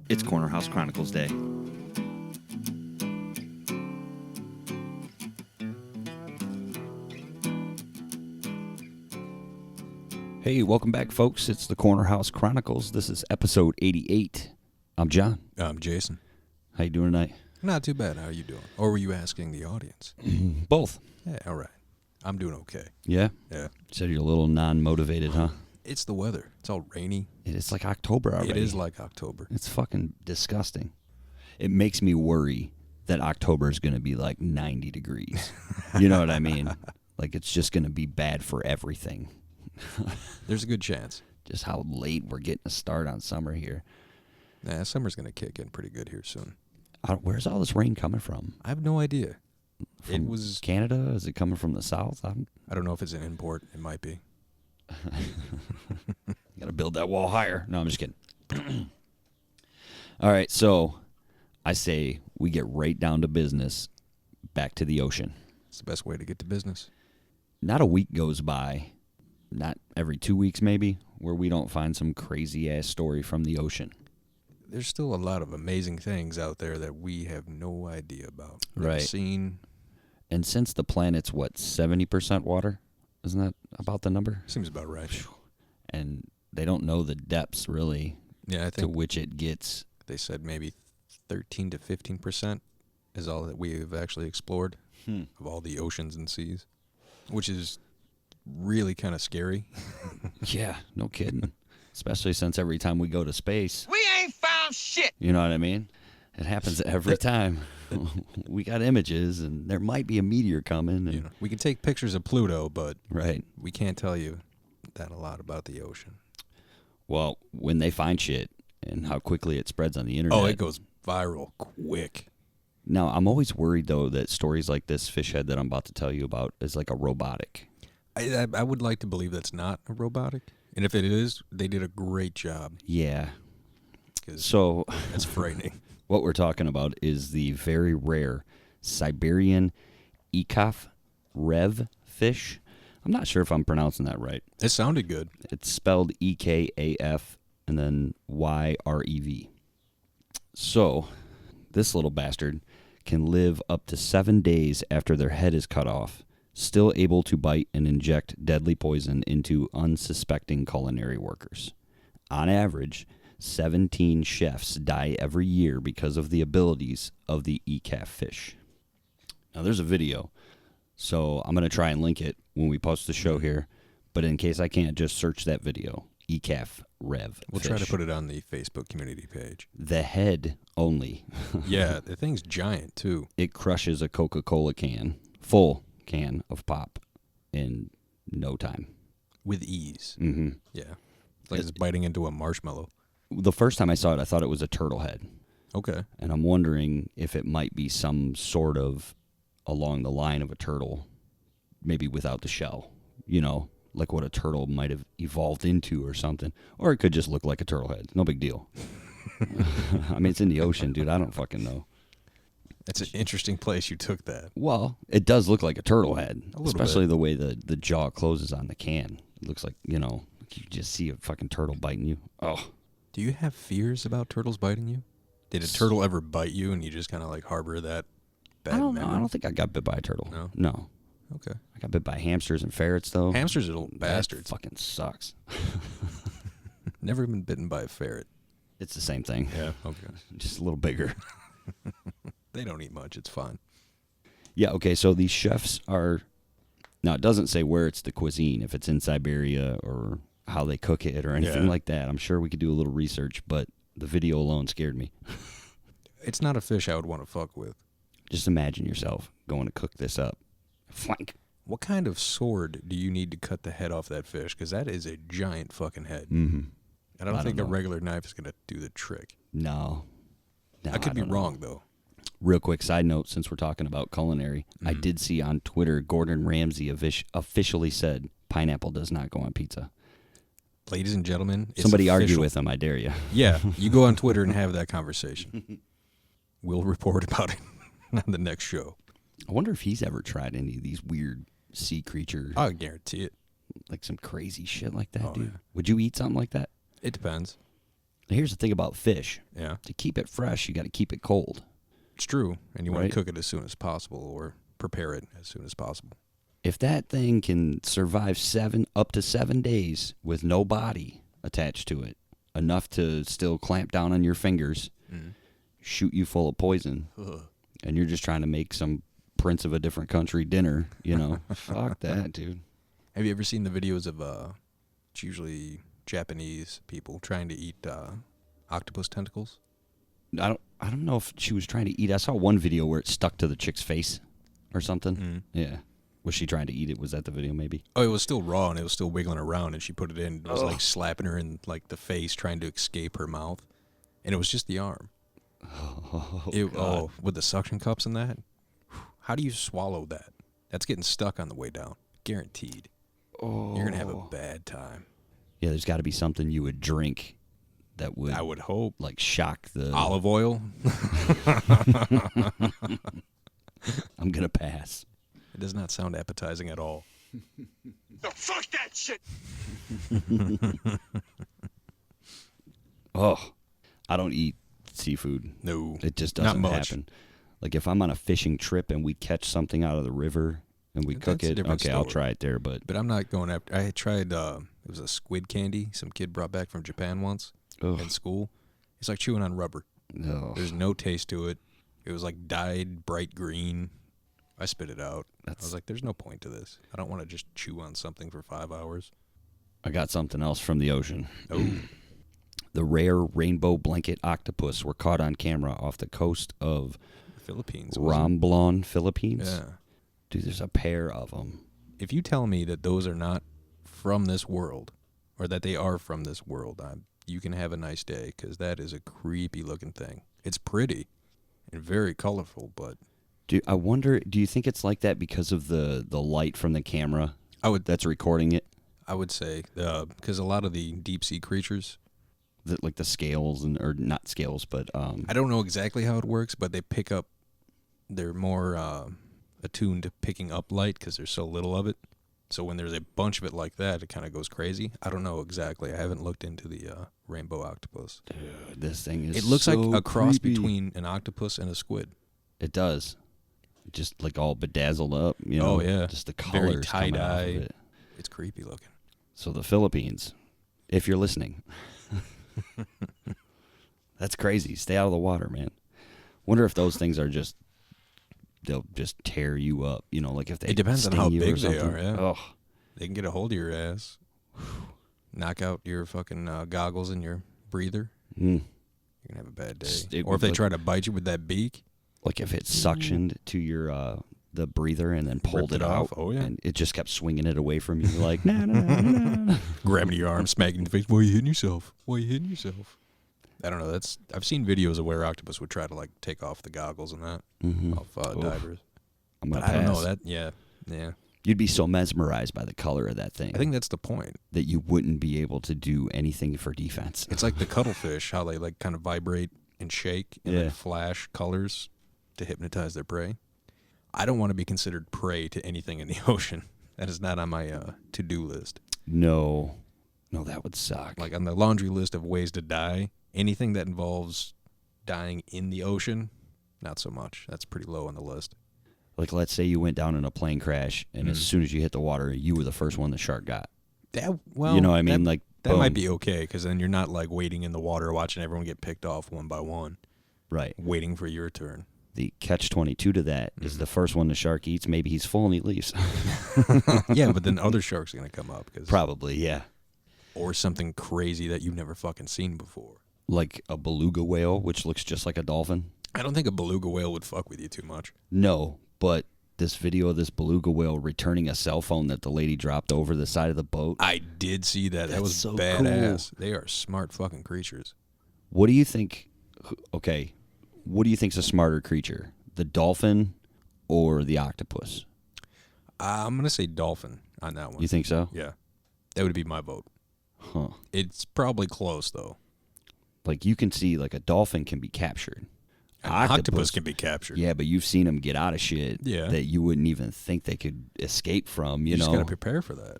It's Corner House Chronicles Day. Hey, welcome back, folks. It's the Corner House Chronicles. This is episode 88. I'm John. I'm Jason. How you doing tonight? Not too bad. How are you doing? Or were you asking the audience? Both. Yeah, all right. I'm doing okay. Yeah? Yeah. You said you're a little non-motivated, huh? It's the weather. It's all rainy. It's like October already. It is like October. It's fucking disgusting. It makes me worry that October is going to be like 90 degrees. You know what I mean? Like it's just going to be bad for everything. There's a good chance. Just how late we're getting a start on summer here. Nah, summer's going to kick in pretty good here soon. Where's all this rain coming from? I have no idea. From it was Canada? Is it coming from the south? I don't know if it's an import. It might be. Got to build that wall higher. No, I'm just kidding. All right, so I say we get right down to business, back to the ocean. It's the best way to get to business. Not a week goes by, not every 2 weeks maybe, where we don't find some crazy-ass story from the ocean. There's still a lot of amazing things out there that we have no idea about. Right. Seen. And since the planet's, 70% water? Isn't that about the number? Seems about right. And they don't know the depths, really, yeah, I to think which it gets. they said maybe 13 to 15% is all that we have actually explored of all the oceans and seas, which is really kind of scary. Yeah, no kidding. Especially since every time we go to space, We ain't found shit. you know what I mean? It happens every time. We got images, and there might be a meteor coming. And, You know, we can take pictures of Pluto, but right. we can't tell you that a lot about the ocean. Well, when they find shit and how quickly it spreads on the internet. Oh, it goes viral quick. Now, I'm always worried, though, that stories like this fish head that I'm about to tell you about is like a robotic. I would like to believe that's not a robotic. And if it is, they did a great job. Yeah. 'Cause So that's frightening. what we're talking about is the very rare Siberian Ekaf rev fish. I'm not sure if I'm pronouncing that right. It sounded good. It's spelled E-K-A-F and then Y-R-E-V. So this little bastard can live up to 7 days after their head is cut off, still able to bite and inject deadly poison into unsuspecting culinary workers. On average, 17 chefs die every year because of the abilities of the ECAF fish. Now, there's a video, so I'm going to try and link it when we post the show here, but in case I can't, just search that video, ECAF rev We'll fish. try to put it on the Facebook community page. The head only. Yeah, the thing's giant, too. It crushes a Coca-Cola can, full can of pop, in no time. With ease. Mm-hmm. Yeah. It's like it's biting into a marshmallow. The first time I saw it, I thought it was a turtle head. Okay. And I'm wondering if it might be some sort of along the line of a turtle, maybe without the shell, you know, like what a turtle might have evolved into or something. Or it could just look like a turtle head. No big deal. I mean, it's in the ocean, dude. I don't fucking know. That's an interesting place you took that. Well, it does look like a turtle head, A little especially bit. the way the jaw closes on the can. It looks like, you know, you just see a fucking turtle biting you. Oh. Do you have fears about turtles biting you? Did a turtle ever bite you and you just kind of like harbor that bad I don't know. memory? I don't think I got bit by a turtle. No? Okay. I got bit by hamsters and ferrets, though. Hamsters are little That bastards. fucking sucks. Never been bitten by a ferret. It's the same thing. Yeah, okay. Just a little bigger. They don't eat much. It's fine. Yeah, okay, so these chefs are... Now, it doesn't say where it's the cuisine, if it's in Siberia or how they cook it or anything Yeah. like that. I'm sure we could do a little research, but the video alone scared me. It's not a fish I would want to fuck with. Just imagine yourself going to cook this up. Flank. What kind of sword do you need to cut the head off that fish? Because that is a giant fucking head. Mm-hmm. I don't I think don't a know. regular knife is going to do the trick. No. I could be don't know. wrong, though. Real quick side note, since we're talking about culinary, I did see on Twitter Gordon Ramsay officially said pineapple does not go on pizza. Ladies and gentlemen, it's Somebody argue official. with him, I dare you. Yeah, you go on Twitter and have that conversation. We'll report about it on the next show. I wonder if he's ever tried any of these weird sea creatures, I guarantee it. like some crazy shit like that, Oh, dude. yeah. Would you eat something like that? It depends. Here's the thing about fish. Yeah. To keep it fresh, you got to keep it cold. It's true. And you want Right. to cook it as soon as possible or prepare it as soon as possible. If that thing can survive up to 7 days with no body attached to it, enough to still clamp down on your fingers, shoot you full of poison, and you're just trying to make some prince of a different country dinner, fuck that, dude. Have you ever seen the videos of it's usually Japanese people trying to eat octopus tentacles? I don't know if she was trying to eat. I saw one video where it stuck to the chick's face or something. Yeah. Was she trying to eat it? Was that the video maybe? Oh, it was still raw and it was still wiggling around, and she put it in. It was like slapping her in like the face, trying to escape her mouth, and it was just the arm. With the suction cups and that. How do you swallow that? That's getting stuck on the way down, guaranteed. You're gonna have a bad time. Yeah, there's got to be something you would drink that would. I would hope. Like shock the Olive oil. I'm gonna pass. It does not sound appetizing at all. No, fuck that shit! I don't eat seafood. No. It just Not doesn't much. happen. Like if I'm on a fishing trip and we catch something out of the river and we cook That's a it, different okay, I'll story. try it there. But I'm not going after. I tried, it was a squid candy some kid brought back from Japan once in school. It's like chewing on rubber. no, There's no taste to it. It was like dyed bright green. I spit it out. I was like, there's no point to this. I don't want to just chew on something for 5 hours. I got something else from the ocean. Oh. The rare rainbow blanket octopus were caught on camera off the coast of Philippines. wasn't Romblon, it? Philippines. Yeah. Dude, there's a pair of them. If you tell me that those are not from this world, or that they are from this world, you can have a nice day, because that is a creepy looking thing. It's pretty and very colorful, but I wonder, do you think it's like that because of the light from the camera that's recording it? I would say, because a lot of the deep sea creatures, Like the scales, or not scales, but... I don't know exactly how it works, but they're more attuned to picking up light because there's so little of it. So when there's a bunch of it like that, it kind of goes crazy. I don't know exactly. I haven't looked into the rainbow octopus. Dude, this thing is It looks so like a cross creepy. between an octopus and a squid. It does. Just like all bedazzled up, Oh, yeah. Just the Very colors coming off tie-dye. of it. It's creepy looking. So the Philippines, if you're listening, that's crazy. Stay out of the water, man. Wonder if those things are they'll just tear you up. Like if they It depends on sting how you or big they something. are, yeah. Oh, They can get a hold of your ass. Knock out your fucking goggles and your breather. mm. You're going to have a bad day. It Or would if they look- try to bite you with that beak. Like if it suctioned to your the breather and then pulled Ripped it it out. off. Oh, yeah. And it just kept swinging it away from you. You're like, nah, nah, nah, nah, nah. Grabbing your arm, smacking the face. Why are you hitting yourself? Why are you hitting yourself? I don't know. I've seen videos of where octopus would try to like take off the goggles and that off divers. I'm But gonna I don't know pass. that. Yeah. You'd be so mesmerized by the color of that thing. I think that's the point. that you wouldn't be able to do anything for defense. It's like the cuttlefish, how they like kind of vibrate and shake and Yeah. then flash colors to hypnotize their prey. I don't want to be considered prey to anything in the ocean. That is not on my to-do list. No, that would suck. Like on the laundry list of ways to die, anything that involves dying in the ocean, not so much. That's pretty low on the list. Like, let's say you went down in a plane crash, and as soon as you hit the water, you were the first one the shark got. That You know what I mean? That, Like, that might boom. be okay, because then you're not like waiting in the water watching everyone get picked off one by one, Right. waiting for your turn. The catch-22 to that is the first one the shark eats. Maybe he's full and he leaves. Yeah, but then other sharks are going to come up. Probably, yeah. Or something crazy that you've never fucking seen before. Like a beluga whale, which looks just like a dolphin. I don't think a beluga whale would fuck with you too much. No, but this video of this beluga whale returning a cell phone that the lady dropped over the side of the boat. I did see that. That That's was so badass. They are smart fucking creatures. What do you think? Okay, what do you think's a smarter creature, the dolphin or the octopus? I'm going to say dolphin on that one. You think so? Yeah. That would be my vote. Huh. It's probably close, though. Like you can see, like a dolphin can be captured. An octopus can be captured. Yeah, but you've seen them get out of shit Yeah. that you wouldn't even think they could escape from. You know, just got to prepare for that.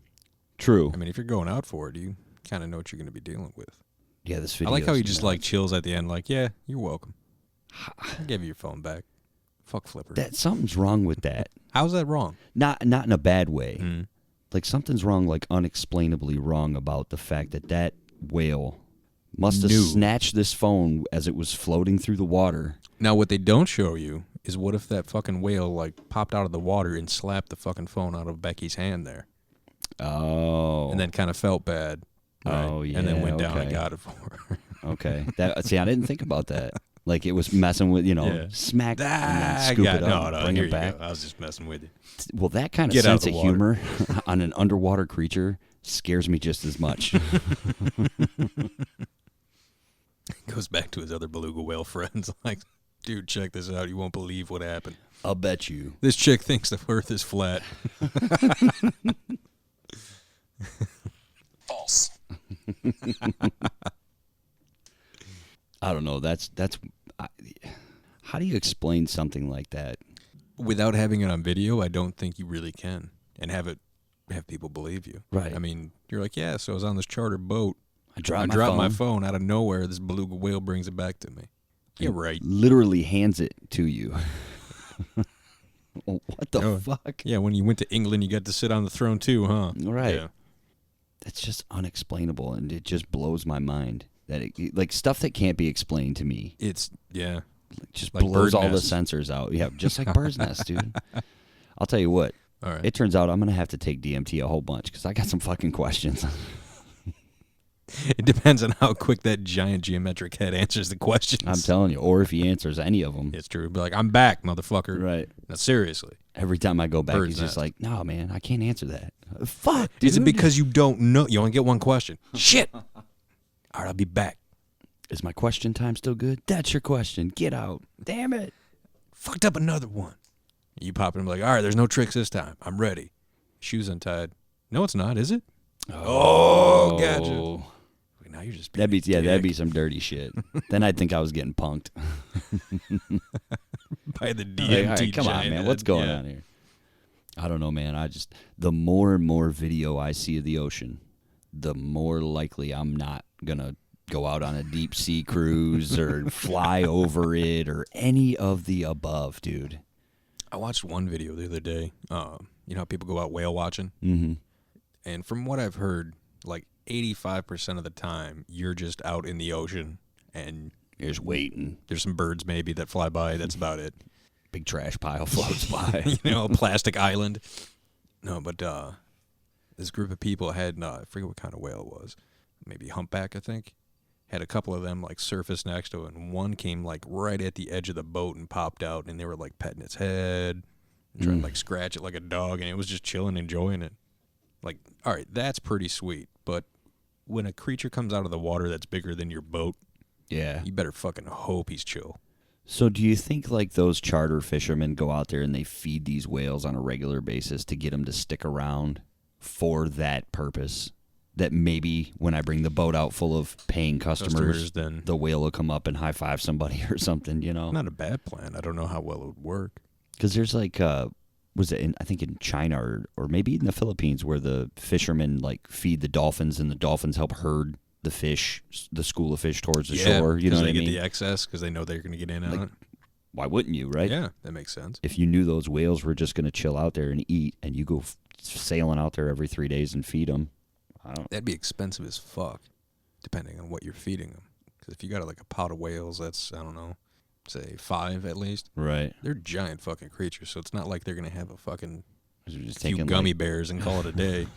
True. I mean, if you're going out for it, you kind of know what you're going to be dealing with. Yeah, this video. I like how he just like chills at the end, like, yeah, you're welcome. I'll give you your phone back. Fuck Flipper. Something's wrong with that. How's that wrong? Not in a bad way. Mm-hmm. Like something's wrong, like unexplainably wrong about the fact that whale must have snatched this phone as it was floating through the water. Now, what they don't show you is what if that fucking whale like popped out of the water and slapped the fucking phone out of Becky's hand there. Oh. And then kind of felt bad. Right? Oh, yeah. And then went down and got it for her. Okay. See, I didn't think about that. Like it was messing with, smack and then scoop it up, bring it back. I was just messing with you. Well, that kind of sense of humor on an underwater creature scares me just as much. Goes back to his other beluga whale friends. Like, dude, check this out. You won't believe what happened. I'll bet you. This chick thinks the earth is flat. False. I don't know. How do you explain something like that? Without having it on video, I don't think you really can. And have people believe you. Right. I mean, you're like, yeah, so I was on this charter boat. I dropped my phone out of nowhere. This beluga whale brings it back to me. Yeah, right. Literally hands it to you. What the fuck? Yeah, when you went to England, you got to sit on the throne too, huh? Right. Yeah. That's just unexplainable, and it just blows my mind. Like stuff that can't be explained to me. It's, yeah. Just like blows all the nests. sensors out. Yeah, just like bird's nests, dude. I'll tell you what. All right. It turns out I'm going to have to take DMT a whole bunch because I got some fucking questions. It depends on how quick that giant geometric head answers the questions. I'm telling you. Or if he answers any of them. It's true. Be like, I'm back, motherfucker. Right. Now, seriously. Every time I go back, Bird's he's just nest. like, no, man, I can't answer that. Fuck, dude. Is it because you don't know? You only get one question. Shit. All right, I'll be back. Is my question time still good? That's your question. Get out. Damn it. Fucked up another one. You pop in and be like, all right, there's no tricks this time. I'm ready. Shoes untied. No, it's not, is it? Oh, gotcha. Now you're just that'd be some dirty shit. Then I'd think I was getting punked. By the DMT all right, come on, man. What's going on here? I don't know, man. The more and more video I see of the ocean, the more likely I'm not going to go out on a deep sea cruise or fly over it or any of the above, dude. I watched one video the other day. You know how people go out whale watching? Mm-hmm. And from what I've heard, like 85% of the time, you're just out in the ocean and you're just waiting. There's some birds maybe that fly by. That's about it. Big trash pile floats by. A plastic island. No, but this group of people had, I forget what kind of whale it was. Maybe humpback, I think. Had a couple of them like surface next to it, and one came like right at the edge of the boat and popped out, and they were like petting its head, and trying to like scratch it like a dog, and it was just chilling, enjoying it. Like, all right, that's pretty sweet, but when a creature comes out of the water that's bigger than your boat, yeah, you better fucking hope he's chill. So do you think like those charter fishermen go out there and they feed these whales on a regular basis to get them to stick around for that purpose? That maybe when I bring the boat out full of paying customers then the whale will come up and high five somebody or something, Not a bad plan. I don't know how well it would work. Because there's like, was it I think in China or maybe in the Philippines where the fishermen like feed the dolphins and the dolphins help herd the fish, the school of fish towards the shore. You know what I mean? They get the excess because they know they're going to get in on it. Why wouldn't you, right? Yeah, that makes sense. If you knew those whales were just going to chill out there and eat and you go sailing out there every 3 days and feed them. That'd be expensive as fuck, depending on what you're feeding them. Because if you got like a pot of whales, that's, I don't know, say 5 at least. Right. They're giant fucking creatures, so it's not like they're going to have a fucking just few gummy bears and call it a day.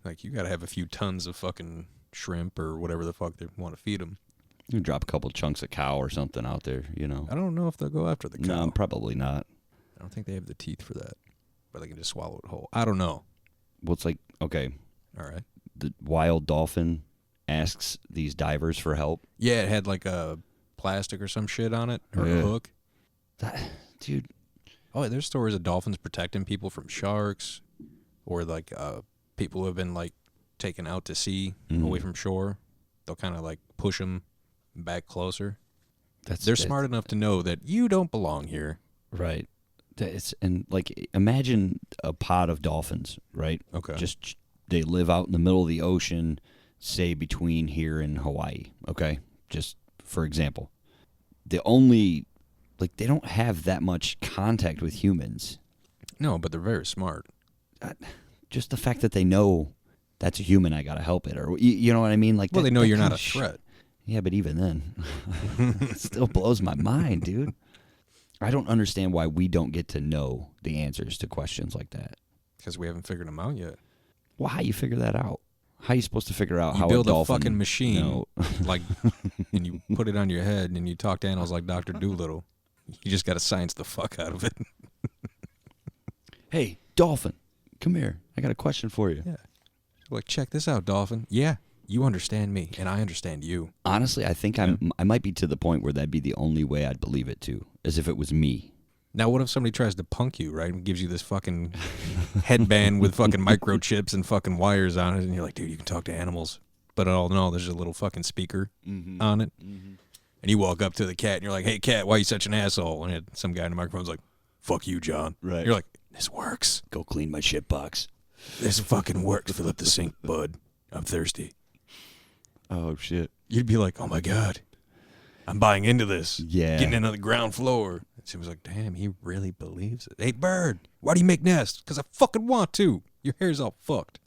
Like, you got to have a few tons of fucking shrimp or whatever the fuck they want to feed them. You drop a couple chunks of cow or something out there, I don't know if they'll go after the cow. No, probably not. I don't think they have the teeth for that. But they can just swallow it whole. I don't know. Well, it's like, okay. All right. The wild dolphin asks these divers for help. Yeah, it had like a plastic or some shit on it, or a hook. Dude. Oh, there's stories of dolphins protecting people from sharks, or like people who have been like taken out to sea away from shore. They'll kind of like push them back closer. They're smart enough to know that you don't belong here. Right. And like imagine a pod of dolphins, right? Okay. Just they live out in the middle of the ocean. say, between here and Hawaii, okay? Just for example. They don't have that much contact with humans. No, but they're very smart. Just the fact that they know that's a human, I gotta help it, or you know what I mean? Like, Well, that, they know that you're kind not a of threat. Yeah, but even then, it still blows my mind, dude. I don't understand why we don't get to know the answers to questions like that. Because we haven't figured them out yet. Well, how you figure that out? How you supposed to figure out You how build a dolphin... fucking machine, No. like, and you put it on your head, and you talk to animals like Dr. Doolittle. You just got to science the fuck out of it. Hey, dolphin, come here. I got a question for you. Yeah. Like, check this out, dolphin. Yeah, you understand me, and I understand you. Honestly, I think I might be to the point where that'd be the only way I'd believe it, too, as if it was me. Now, what if somebody tries to punk you, right, and gives you this fucking headband with fucking microchips and fucking wires on it, and you're like, dude, you can talk to animals. But all in all, there's a little fucking speaker on it. Mm-hmm. And you walk up to the cat, and you're like, hey, cat, why are you such an asshole? And some guy in the microphone's like, fuck you, John. Right. You're like, this works. Go clean my shit box. This fucking works. Fill up the sink, bud. I'm thirsty. Oh, shit. You'd be like, oh, my God. I'm buying into this. Yeah. Getting into the ground floor. And she was like, damn, he really believes it. Hey, bird, why do you make nests? Because I fucking want to. Your hair's all fucked.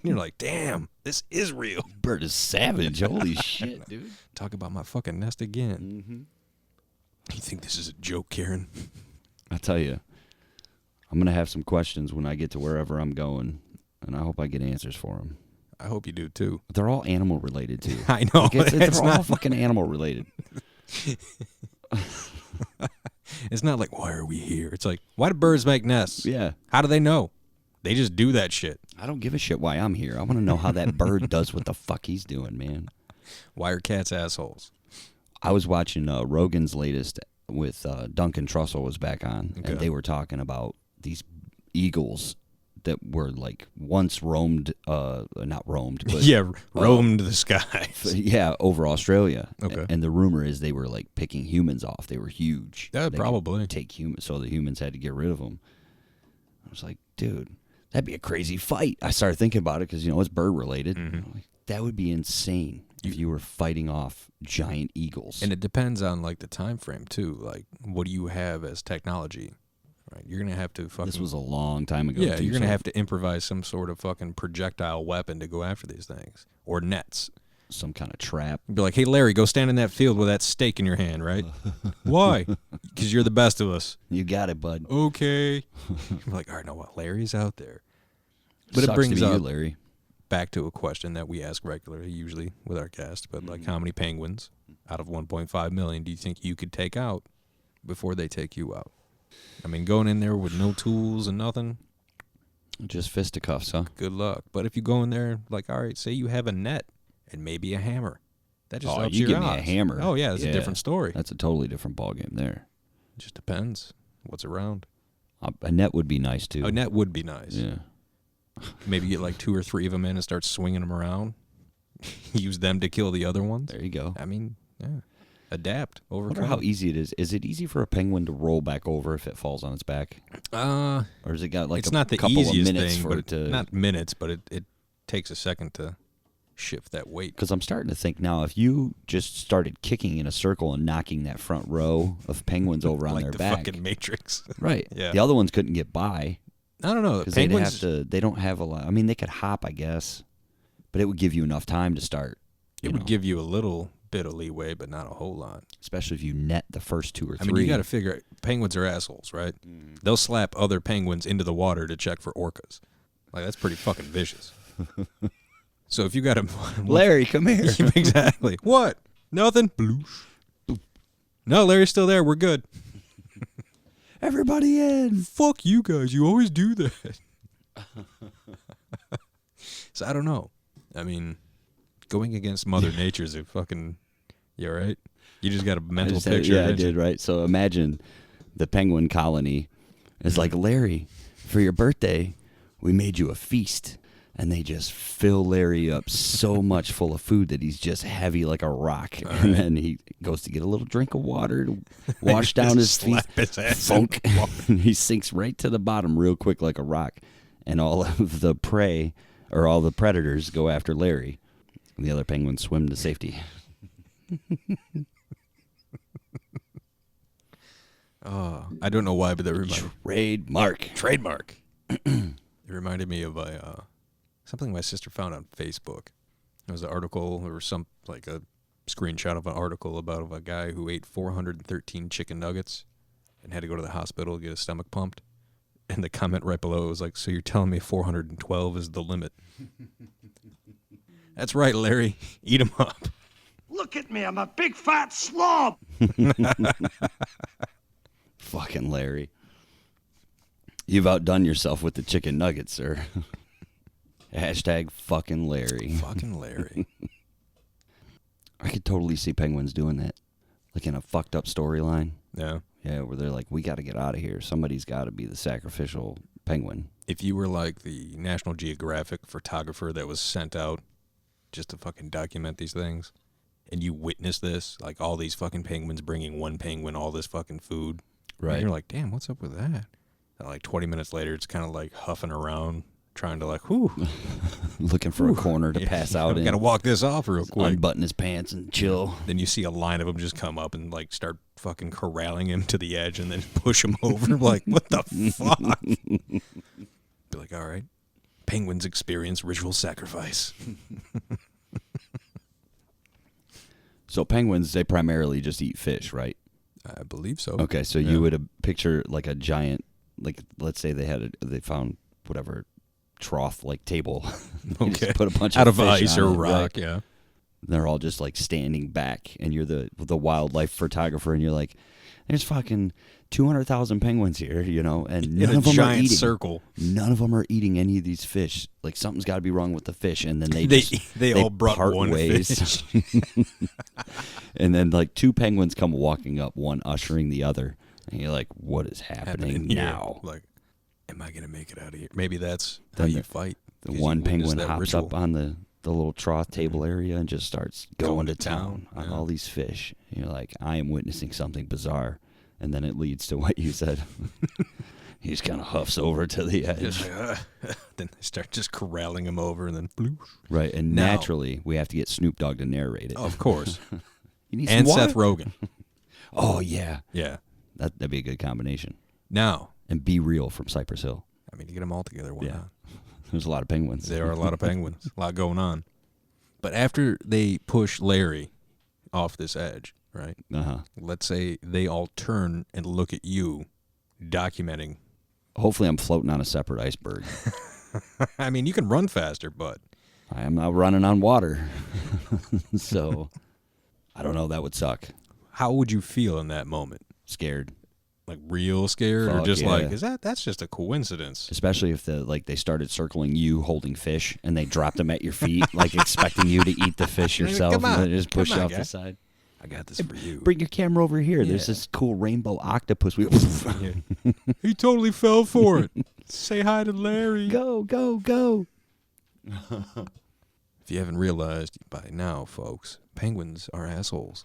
You're like, damn, this is real. Bird is savage. Holy shit, dude. Talk about my fucking nest again. Mm-hmm. You think this is a joke, Karen? I tell you, I'm going to have some questions when I get to wherever I'm going, and I hope I get answers for them. I hope you do, too. They're all animal related, too. I know. Like it's they're not all fucking animal related. It's not like, why are we here? It's like, why do birds make nests? Yeah. How do they know? They just do that shit. I don't give a shit why I'm here. I want to know how that bird does what the fuck he's doing, man. Why are cats assholes? I was watching Rogan's latest with Duncan Trussell was back on, Okay. and they were talking about these eagles that were like once roamed, not roamed, but yeah, roamed the skies. Yeah, over Australia. Okay. And the rumor is they were like picking humans off. They were huge. Yeah, They probably. could take humans, so the humans had to get rid of them. I was like, dude, that'd be a crazy fight. I started thinking about it because it's bird related. Mm-hmm. Like, that would be insane if you were fighting off giant eagles. And it depends on like the time frame too. Like, what do you have as technology? Right, you're gonna have to fucking. This was a long time ago. Yeah, too, you're gonna so have to improvise some sort of fucking projectile weapon to go after these things, or nets. some kind of trap. Be like, hey Larry, go stand in that field with that stake in your hand, right? Why? Because you're the best of us. You got it, bud. Okay. I'm like, all right, now what? Larry's out there. But Sucks it brings to be you, up Larry. back to a question that we ask regularly, usually with our guests. But like, how many penguins out of 1.5 million do you think you could take out before they take you out? I mean, going in there with no tools and nothing, Just fisticuffs, huh? good luck. But if you go in there, like, all right, say you have a net and maybe a hammer. That just helps you your give me a odds. hammer. Oh, yeah, it's a different story. That's a totally different ballgame there. It just depends what's around. A net would be nice, too. A net would be nice. Yeah. Maybe get like 2 or 3 of them in and start swinging them around. Use them to kill the other ones. There you go. I mean, yeah. Adapt, I overcome. wonder how easy it is. Is it easy for a penguin to roll back over if it falls on its back? Or has it got like it's a not the couple easiest of minutes thing, for but it to... not minutes, but it takes a second to shift that weight. Because I'm starting to think now, if you just started kicking in a circle and knocking that front row of penguins over on like their the back, fucking Matrix. right? Yeah. The other ones couldn't get by I don't know. because Penguins. they don't have a lot. I mean, they could hop, I guess, but it would give you enough time to start. It would give you a little bit of leeway, but not a whole lot. Especially if you net the first 2 or 3. I mean, you got to figure penguins are assholes, right? They'll slap other penguins into the water to check for orcas. Like, that's pretty fucking vicious. So if you got a Larry, come here. Exactly. What? Nothing. Bloosh. No, Larry's still there. We're good. Everybody in. Fuck you guys. You always do that. So I don't know. I mean, going against Mother Nature's a fucking. You all right? You just got a mental picture. Yeah, I didn't you? did, right? So imagine the penguin colony is like, Larry, for your birthday, we made you a feast. And they just fill Larry up so much full of food that he's just heavy like a rock. And then he goes to get a little drink of water to wash down his feet. Slap his ass Funk. And he sinks right to the bottom real quick like a rock. And all of the prey or all the predators go after Larry, and the other penguins swim to safety. I don't know why, but that reminded Trademark. It reminded me of something my sister found on Facebook. It was an article, or like a screenshot of an article about a guy who ate 413 chicken nuggets and had to go to the hospital to get his stomach pumped. And the comment right below was like, "So you're telling me 412 is the limit?" That's right, Larry. Eat 'em up. Look at me, I'm a big fat slob. Fucking Larry. You've outdone yourself with the chicken nuggets, sir. Hashtag fucking Larry. Fucking Larry. I could totally see penguins doing that. Like in a fucked up storyline. Yeah. Yeah, where they're like, we got to get out of here. Somebody's got to be the sacrificial penguin. If you were like the National Geographic photographer that was sent out just to fucking document these things, and you witness this, like all these fucking penguins bringing one penguin all this fucking food, Right. And you're like, damn, what's up with that? And like 20 minutes later, it's kind of like huffing around, trying to like, whew. Looking for a corner to pass out in. Got to walk this off real quick. Unbutton his pants and chill. Then you see a line of them just come up and like start fucking corralling him to the edge and then push him over. Like, what the fuck? Be like, all right, penguins experience ritual sacrifice. So penguins, they primarily just eat fish, right? I believe so. Okay, so you would picture like a giant, like let's say they found whatever trough like table. Okay. Just put a bunch out of of fish ice on or it, rock, right? yeah. They're all just like standing back, and you're the wildlife photographer, and you're like, there's fucking 200,000 penguins here, you know, and none of them are eating. Circle. None of them are eating any of these fish. Like something's got to be wrong with the fish, and then they all brought part one ways. fish. And then like two penguins come walking up, one ushering the other, and you're like, what is happening now? Like, am I gonna make it out of here? Maybe that's Then how you fight. The 'cause one you witness penguin that hops ritual. up on the little trough table area and just starts going to town on yeah. all these fish. And you're like, I am witnessing something bizarre. And then it leads to what you said. He just kind of huffs over to the edge. Just, then they start just corralling him over, and then bloosh. Right, and Now- naturally, we have to get Snoop Dogg to narrate it. Oh, of course. You need And some water? Seth Rogen. Oh, yeah. Yeah. That'd be a good combination. Now, And Be Real from Cypress Hill. I mean, you get them all together. Why not? There's a lot of penguins. There are a lot of penguins, a lot going on. But after they push Larry off this edge, right? Uh-huh. Let's say they all turn and look at you, documenting. Hopefully I'm floating on a separate iceberg. I mean, you can run faster, but I am now running on water. So, I don't know. That would suck. how would you feel in that moment? Scared. Like real scared, or Fuck just yeah. like, that's just a coincidence? Especially if they started circling you holding fish and they dropped them at your feet, like expecting you to eat the fish yourself. Come on, and then just push come you on, off the guy. side. I got this for you. Bring your camera over here. Yeah. There's this cool rainbow octopus. Yeah. He totally fell for it. Say hi to Larry. Go, go, go. If you haven't realized by now, folks, penguins are assholes.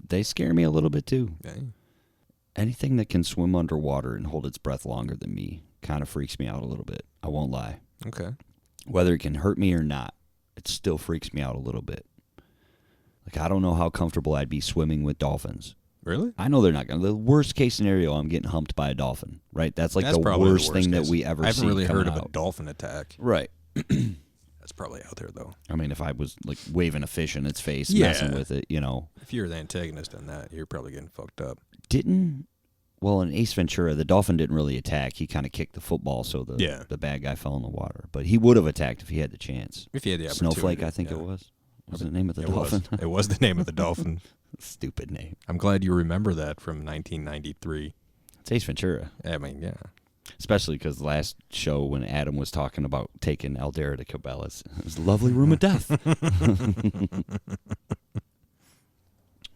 They scare me a little bit too. Okay? Anything that can swim underwater and hold its breath longer than me kind of freaks me out a little bit. I won't lie. Okay. Whether it can hurt me or not, it still freaks me out a little bit. Like, I don't know how comfortable I'd be swimming with dolphins. Really? I know they're not going to. The worst case scenario, I'm getting humped by a dolphin, right? That's like That's the probably worst thing case. that we ever see. I haven't really heard coming of a out. dolphin attack. Right. That's probably out there, though. I mean, if I was like waving a fish in its face, Yeah. messing with it, you know. If you're the antagonist in that, you're probably getting fucked up. Well, in Ace Ventura, the dolphin didn't really attack. He kind of kicked the football, so the bad guy fell in the water. But he would have attacked if he had the chance. If you had the opportunity. Snowflake, I think yeah. it was. Was the name of the It dolphin? was. It was the name of the dolphin. Stupid name. I'm glad you remember that from 1993. It's Ace Ventura. I mean, yeah. Especially because the last show when Adam was talking about taking Aldera to Cabela's. It was a lovely room of death.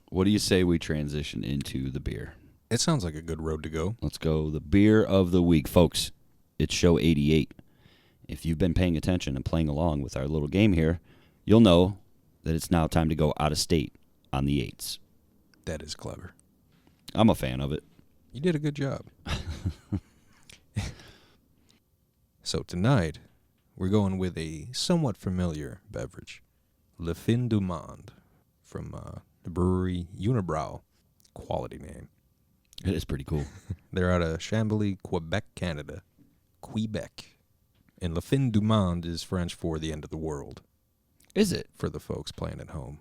What do you say we transition into the beer? It sounds like a good road to go. Let's go. The beer of the week. Folks, it's show 88. If you've been paying attention and playing along with our little game here, you'll know that it's now time to go out of state on the 8s. That is clever. I'm a fan of it. You did a good job. So tonight, we're going with a somewhat familiar beverage. Le Fin du Monde from the brewery Unibroue. Quality name. It is pretty cool. They're out of Chambly, Quebec, Canada. Quebec. And Le Fin du Monde is French for the end of the world. Is it? For the folks playing at home.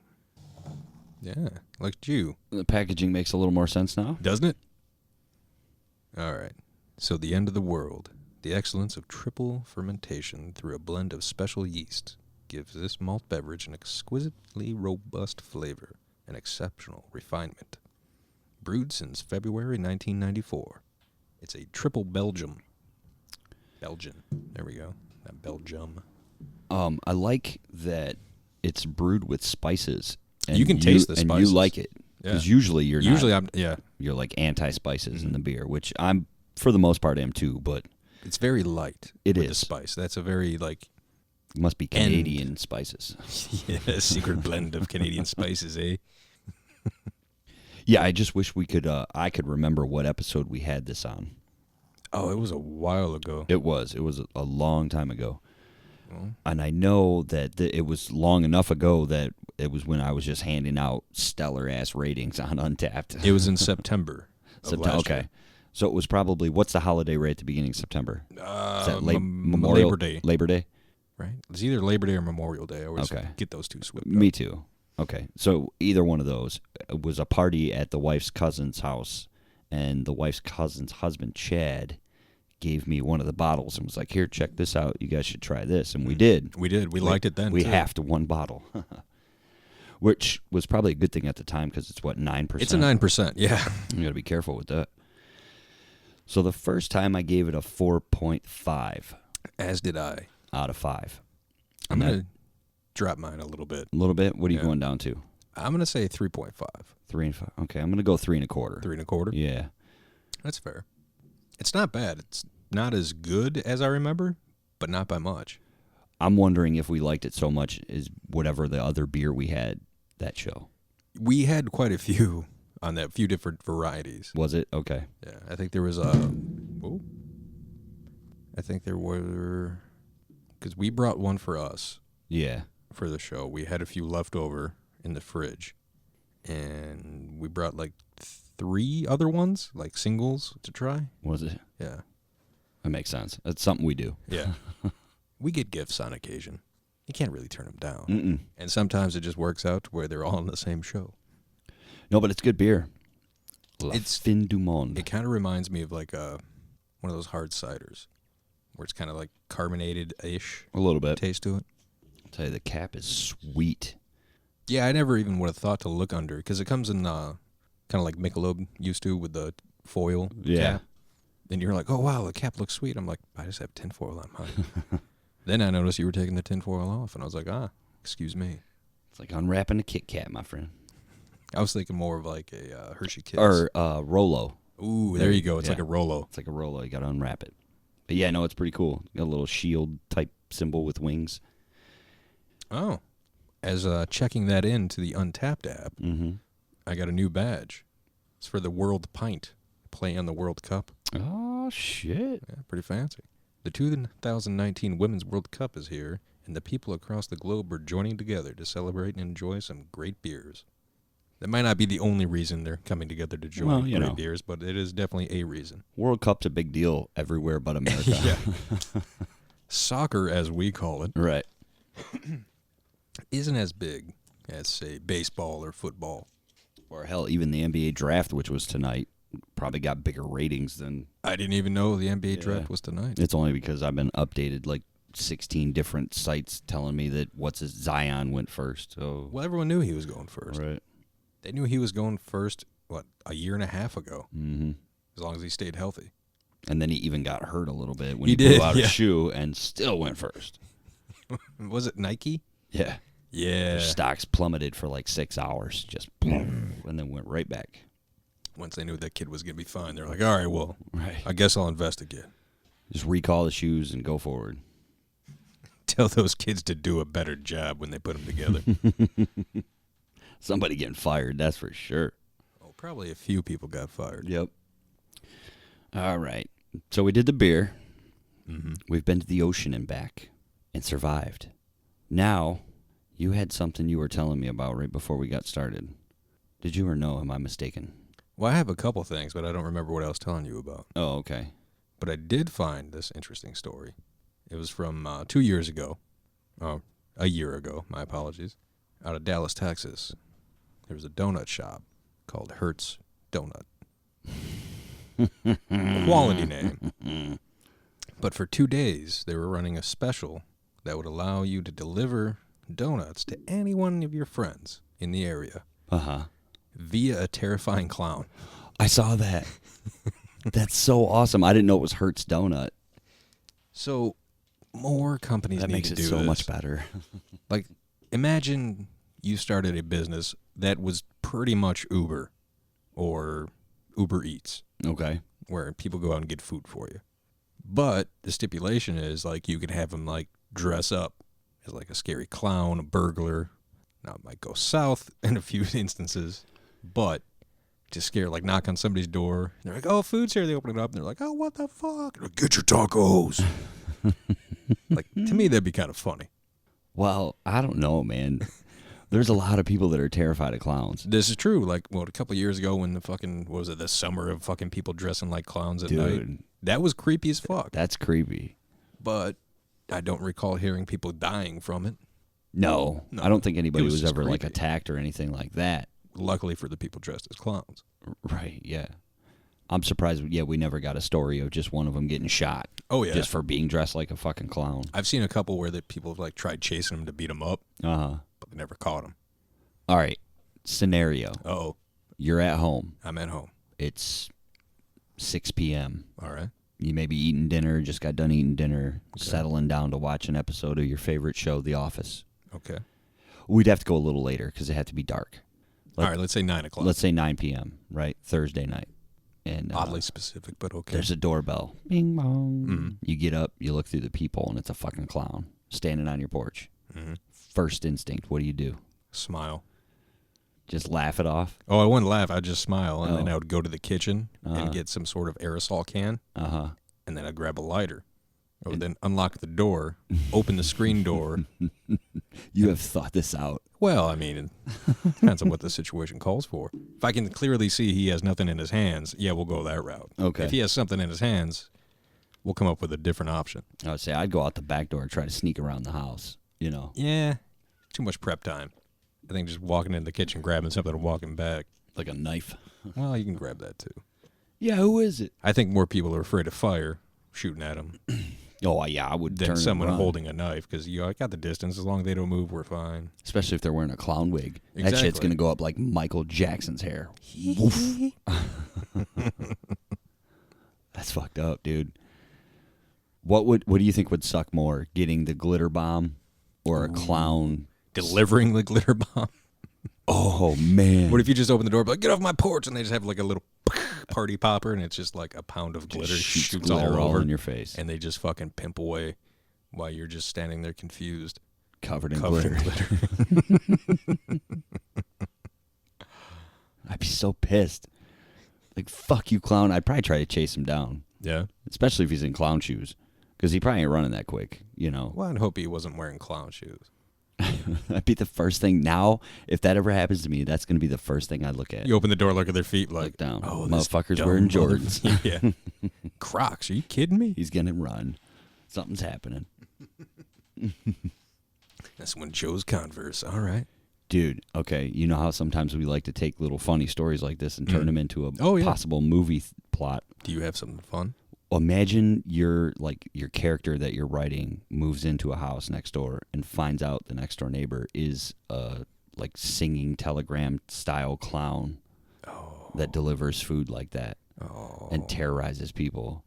Yeah, like you. The packaging makes a little more sense now. Doesn't it? All right. So the end of the world. The excellence of triple fermentation through a blend of special yeast gives this malt beverage an exquisitely robust flavor and exceptional refinement. Brewed since February 1994. It's a triple Belgian. There we go. Not Belgium. I like that it's brewed with spices. And you can taste the spices. And you like it. Because usually you're not. You're like anti-spices in the beer, which I'm, for the most part, am too, but... It's very light. It with is. The spice. That's a very, like... It must be Canadian spices. Yeah, a secret blend of Canadian spices, eh? Yeah, I just wish we could. I could remember what episode we had this on. Oh, it was a while ago. It was a long time ago. And I know that it was long enough ago that it was when I was just handing out stellar-ass ratings on Untapped. It was in September. Okay. Year. So it was probably, what's the holiday right at the beginning of September? Is that Memorial? Labor Day. Labor Day? Right. It's either Labor Day or Memorial Day. I always get those two swapped up. Me too. Okay. So either one of those. It was a party at the wife's cousin's house, and the wife's cousin's husband, Chad, gave me one of the bottles and was like, here, check this out. You guys should try this. And we did. We liked it then, We too. halved one bottle. Which was probably a good thing at the time because it's, 9%? It's a 9%, yeah. You got to be careful with that. So the first time I gave it a 4.5. As did I. Out of 5. I'm going to drop mine a little bit. A little bit? What are you going down to? I'm going to say 3.5. 3 and 5. Okay, I'm going to go 3 1/4. 3 1/4? Yeah. That's fair. It's not bad. It's not as good as I remember, but not by much. I'm wondering if we liked it so much as whatever the other beer we had that show. We had quite a few on that, few different varieties. Was it? Okay. Yeah, I think there was because we brought one for us. Yeah. For the show. We had a few left over in the fridge. And we brought like 3 other ones, like singles, to try. Was it? Yeah. That makes sense. That's something we do. Yeah. We get gifts on occasion. You can't really turn them down. Mm-mm. And sometimes it just works out to where they're all in the same show. No, but it's good beer. It's Fin du Monde. It kind of reminds me of like one of those hard ciders where it's kind of like carbonated-ish. A little bit. Taste to it. I'll tell you, the cap is sweet. Yeah, I never even would have thought to look under because it comes in kind of like Michelob used to with the foil cap. And you're like, oh, wow, the cap looks sweet. I'm like, I just have tinfoil on mine. Then I noticed you were taking the tinfoil off, and I was like, excuse me. It's like unwrapping a Kit Kat, my friend. I was thinking more of like a Hershey Kiss. Or Rolo. Ooh, there you go. It's like a Rolo. It's like a Rolo. You got to unwrap it. But yeah, no, it's pretty cool. Got a little shield-type symbol with wings. Oh. As checking that into the Untapped app, I got a new badge. It's for the World Pint. Play on the World Cup. Oh, shit. Yeah, pretty fancy. The 2019 Women's World Cup is here, and the people across the globe are joining together to celebrate and enjoy some great beers. That might not be the only reason they're coming together to join great beers, but it is definitely a reason. World Cup's a big deal everywhere but America. Yeah. Soccer, as we call it, right, isn't as big as, say, baseball or football. Or hell, even the NBA draft, which was tonight, probably got bigger ratings than... I didn't even know the NBA draft was tonight. It's only because I've been updated like 16 different sites telling me that Zion went first. So. Well, everyone knew he was going first. Right. They knew he was going first, a year and a half ago, as long as he stayed healthy. And then he even got hurt a little bit when he blew out his shoe and still went first. Was it Nike? Yeah. Yeah. Their stocks plummeted for like 6 hours, just boom, and then went right back. Once they knew that kid was going to be fine, they're like, all right, well, I guess I'll investigate. Just recall the shoes and go forward. Tell those kids to do a better job when they put them together. Somebody getting fired, that's for sure. Oh, probably a few people got fired. Yep. All right. So we did the beer. We've been to the ocean and back. and survived. Now, you had something you were telling me about right before we got started. Did you or no? Am I mistaken? Well, I have a couple things, but I don't remember what I was telling you about. Oh, okay. But I did find this interesting story. It was from 2 years ago. Oh, a year ago. My apologies. Out of Dallas, Texas. There was a donut shop called Hart's Donut. Quality name. But for 2 days, they were running a special that would allow you to deliver donuts to any one of your friends in the area. Uh-huh. Via a terrifying clown. I saw that. That's so awesome. I didn't know it was Hart's Donut. So, more companies That need makes to it do so this. much better. Like, imagine you started a business that was pretty much Uber or Uber Eats, Okay. where people go out and get food for you. But the stipulation is, like, you could have them, like, dress up as, like, a scary clown, a burglar. Now, it might go south in a few instances, but to scare, like, knock on somebody's door. And they're like, oh, food's here. They open it up, and they're like, oh, what the fuck? Like, get your tacos. Like, to me, that'd be kind of funny. Well, I don't know, man. There's a lot of people that are terrified of clowns. This is true. Like, a couple of years ago when the fucking, what was it, the summer of fucking people dressing like clowns at night? Dude, That was creepy as fuck. that's creepy. But I don't recall hearing people dying from it. No, No, I don't think anybody it was was just ever like creepy. attacked or anything like that. Luckily for the people dressed as clowns. Right, yeah. I'm surprised, we never got a story of just one of them getting shot. Oh, yeah. Just for being dressed like a fucking clown. I've seen a couple where people have, like, tried chasing them to beat them up, Uh-huh. but they never caught them. All right, scenario. Uh-oh. You're at home. I'm at home. It's 6 p.m. All right. You may be eating dinner, just got done eating dinner, settling down to watch an episode of your favorite show, The Office. Okay. We'd have to go a little later because it had to be dark. All right, let's say 9 o'clock. Let's say 9 p.m., right? Thursday night. And Oddly specific, but okay. there's a doorbell. Bing bong. Mm-hmm. You get up, you look through the peephole, and it's a fucking clown standing on your porch. Mm-hmm. First instinct, what do? Smile. Just laugh it off? Oh, I wouldn't laugh. I'd just smile, and then Oh. I would go to the kitchen Uh-huh. and get some sort of aerosol can, Uh-huh. and then I'd grab a lighter. I would then unlock the door, open the screen door. You have thought this out. Well, I mean, it depends on what the situation calls for. If I can clearly see he has nothing in his hands, yeah, we'll go that route. Okay. If he has something in his hands, we'll come up with a different option. I would say I'd go out the back door and try to sneak around the house, you know. Yeah, too much prep time. I think just walking into the kitchen, grabbing something, and walking back. Like a knife. Well, you can grab that too. Yeah, who is it? I think more people are afraid of fire shooting at them Oh, yeah, I would than turn someone and run. holding a knife because I got the distance. As long as they don't move, we're fine. Especially if they're wearing a clown wig. That Exactly. shit's going to go up like Michael Jackson's hair. Woof. That's fucked up, dude. What do you think would suck more, getting the glitter bomb or a clown Delivering the glitter bomb. Oh man! What if you just open the door, like, get off my porch, and they just have like a little party popper, and it's just like a pound of glitter shoots glitter all over in your face, and they just fucking pimp away while you're just standing there confused, covered in glitter. I'd be so pissed. Like, fuck you, clown. I'd probably try to chase him down. Yeah. Especially if he's in clown shoes. Because he probably ain't running that quick, you know. Well, I'd hope he wasn't wearing clown shoes. That'd be the first thing. Now, if that ever happens to me, that's going to be the first thing I look at. You open the door, look at their feet, like, Look down. oh, this Motherfucker's dumb wearing Jordans. yeah. Crocs. Are you kidding me? He's going to run. Something's happening. That's when Joe's Converse. All right. Dude, okay, you know how sometimes we like to take little funny stories like this and turn them into a possible movie plot? Do you have something fun? Imagine your character that you're writing moves into a house next door and finds out the next door neighbor is a like singing telegram style clown that delivers food like that and terrorizes people.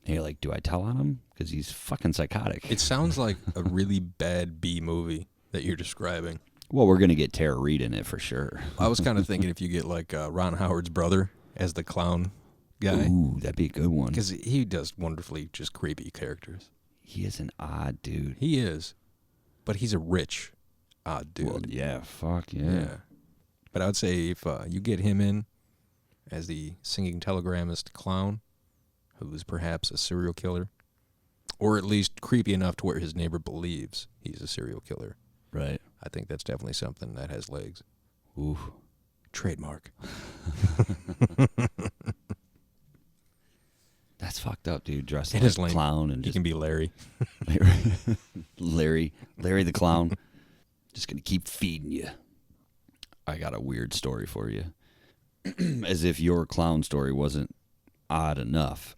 And you're like, do I tell on him? Because he's fucking psychotic. It sounds like a really bad B movie that you're describing. Well, we're going to get Tara Reid in it for sure. I was kind of thinking if you get like Ron Howard's brother as the clown guy. Ooh, that'd be a good one. Because he does wonderfully just creepy characters. He is an odd dude. He is. But he's a rich odd dude. Well, yeah, fuck yeah. But I would say if you get him in as the singing telegramist clown, who is perhaps a serial killer, Or at least creepy enough to where his neighbor believes he's a serial killer. Right. I think that's definitely something that has legs. Ooh. Trademark. That's fucked up, dude. Dressed It like is a lame. clown and You just can be Larry. Larry the clown. Just gonna keep feeding you. I got a weird story for you. As if your clown story wasn't odd enough.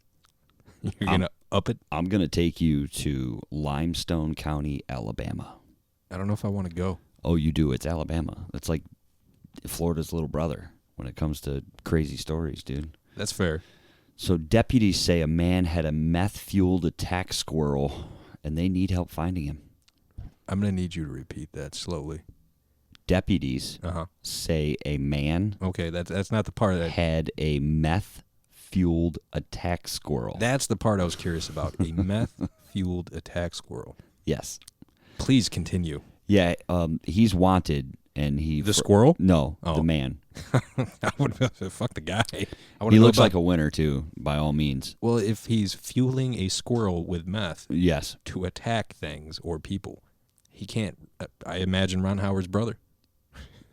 You're going to up it? I'm gonna take you to Limestone County, Alabama. I don't know if I want to go. Oh, you do. It's Alabama. It's like Florida's little brother when it comes to crazy stories, dude. That's fair. So deputies say a man had a meth-fueled attack squirrel, and they need help finding him. I'm going to need you to repeat that slowly. Deputies say a man Okay, that's not the part that... had a meth-fueled attack squirrel. That's the part I was curious about. A meth-fueled attack squirrel. Yes. Please continue. Yeah, he's wanted, and he... The squirrel? No, Oh. the man. I would fuck the guy. He looks like a winner, too, by all means. Well, if he's fueling a squirrel with meth Yes. to attack things or people, he can't... I imagine Ron Howard's brother.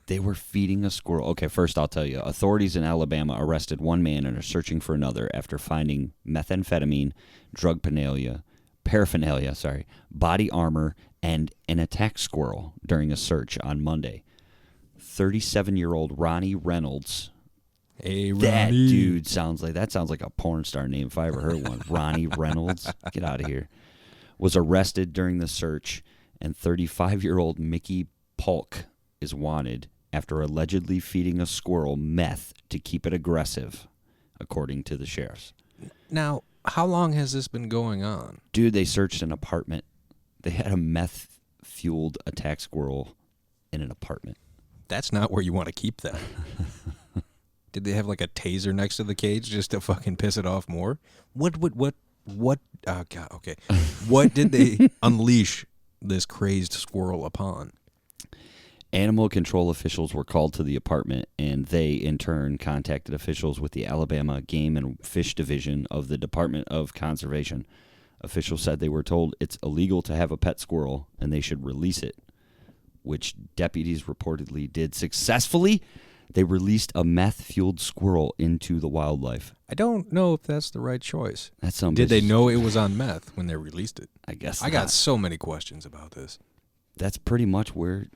They were feeding a squirrel. Okay, first I'll tell you. Authorities in Alabama arrested one man and are searching for another after finding methamphetamine, drug paraphernalia, body armor, and an attack squirrel during a search on Monday. 37-year-old Ronnie Reynolds. Hey, Ronnie. That dude sounds like a porn star name if I ever heard one. Ronnie Reynolds. Get out of here. Was arrested during the search, and 35-year-old Mickey Polk is wanted after allegedly feeding a squirrel meth to keep it aggressive, according to the sheriffs. Now, how long has this been going on? Dude, they searched an apartment. They had a meth-fueled attack squirrel in an apartment. That's not where you want to keep that. Did they have like a taser next to the cage just to fucking piss it off more? What, oh God, okay. What did they unleash this crazed squirrel upon? Animal control officials were called to the apartment, and they, in turn, contacted officials with the Alabama Game and Fish Division of the Department of Conservation. Officials said they were told it's illegal to have a pet squirrel, and they should release it, which deputies reportedly did successfully. They released a meth-fueled squirrel into the wildlife. I don't know if that's the right choice. That's some Did they bitch- know it was on meth when they released it? I guess I got not. so many questions about this. That's pretty much where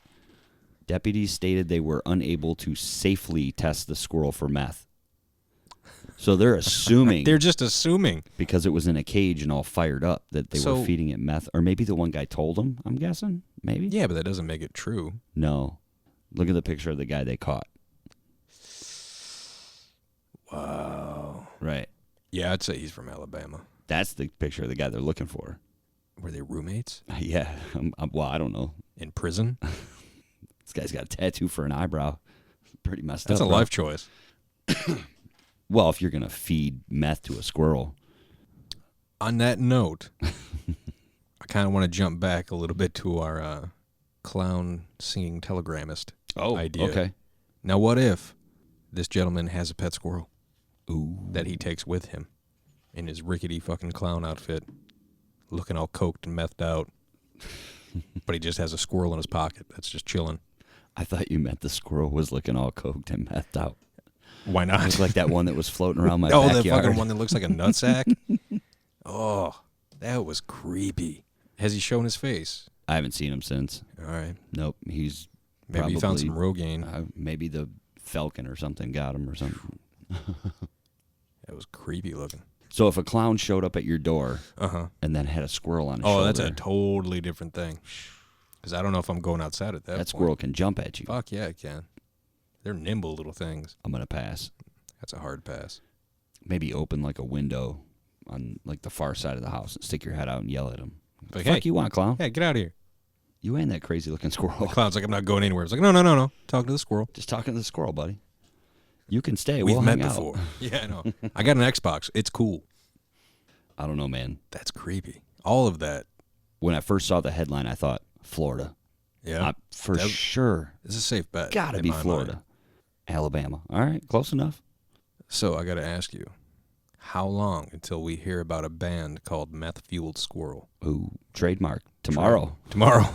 deputies stated they were unable to safely test the squirrel for meth. So they're assuming, They're just assuming. because it was in a cage and all fired up, that they So- were feeding it meth. Or maybe the one guy told them, I'm guessing. Maybe? Yeah, but that doesn't make it true. No. Look at the picture of the guy they caught. Wow. Right. Yeah, I'd say he's from Alabama. That's the picture of the guy they're looking for. Were they roommates? Yeah. Well, I don't know. In prison? This guy's got a tattoo for an eyebrow. Pretty messed That's up. a bro. life choice. Well, if you're going to feed meth to a squirrel. On that note, I kind of want to jump back a little bit to our clown singing telegrammist idea. Okay. Now, what if this gentleman has a pet squirrel Ooh. that he takes with him in his rickety fucking clown outfit, looking all coked and methed out, but he just has a squirrel in his pocket that's just chilling? I thought you meant the squirrel was looking all coked and methed out. Why It not? was like that one that was floating around my Oh, the backyard. fucking one that looks like a nutsack? Oh, that was creepy. Has he shown his face? I haven't seen him since. All right. Nope. He's Maybe he found some probably- Rogaine. maybe the falcon or something got him or something. That was creepy looking. So if a clown showed up at your door Uh-huh. and then had a squirrel on his Oh, shoulder, that's a totally different thing. Because I don't know if I'm going outside at that point. squirrel can jump at you. Fuck yeah, it can. They're nimble little things. I'm going to pass. That's a hard pass. Maybe open like a window on like the far side of the house and stick your head out and yell at him. Like, Fuck hey, you want, clown? yeah, get out of here. You and that crazy looking squirrel. The clown's like, I'm not going anywhere. It's like, no. Talking to the squirrel. Just talking to the squirrel, buddy. You can stay. We've we'll met hang before. Out. Yeah, I know. I got an Xbox. It's cool. I don't know, man. That's creepy. All of that. When I first saw the headline, I thought Florida. Yeah. For That- sure. It's a safe bet. Gotta in be my Florida. mind. Alabama. All right, close enough. So I got to ask you, How long until we hear about a band called Meth Fueled Squirrel? Ooh, trademark. Tomorrow. Tomorrow.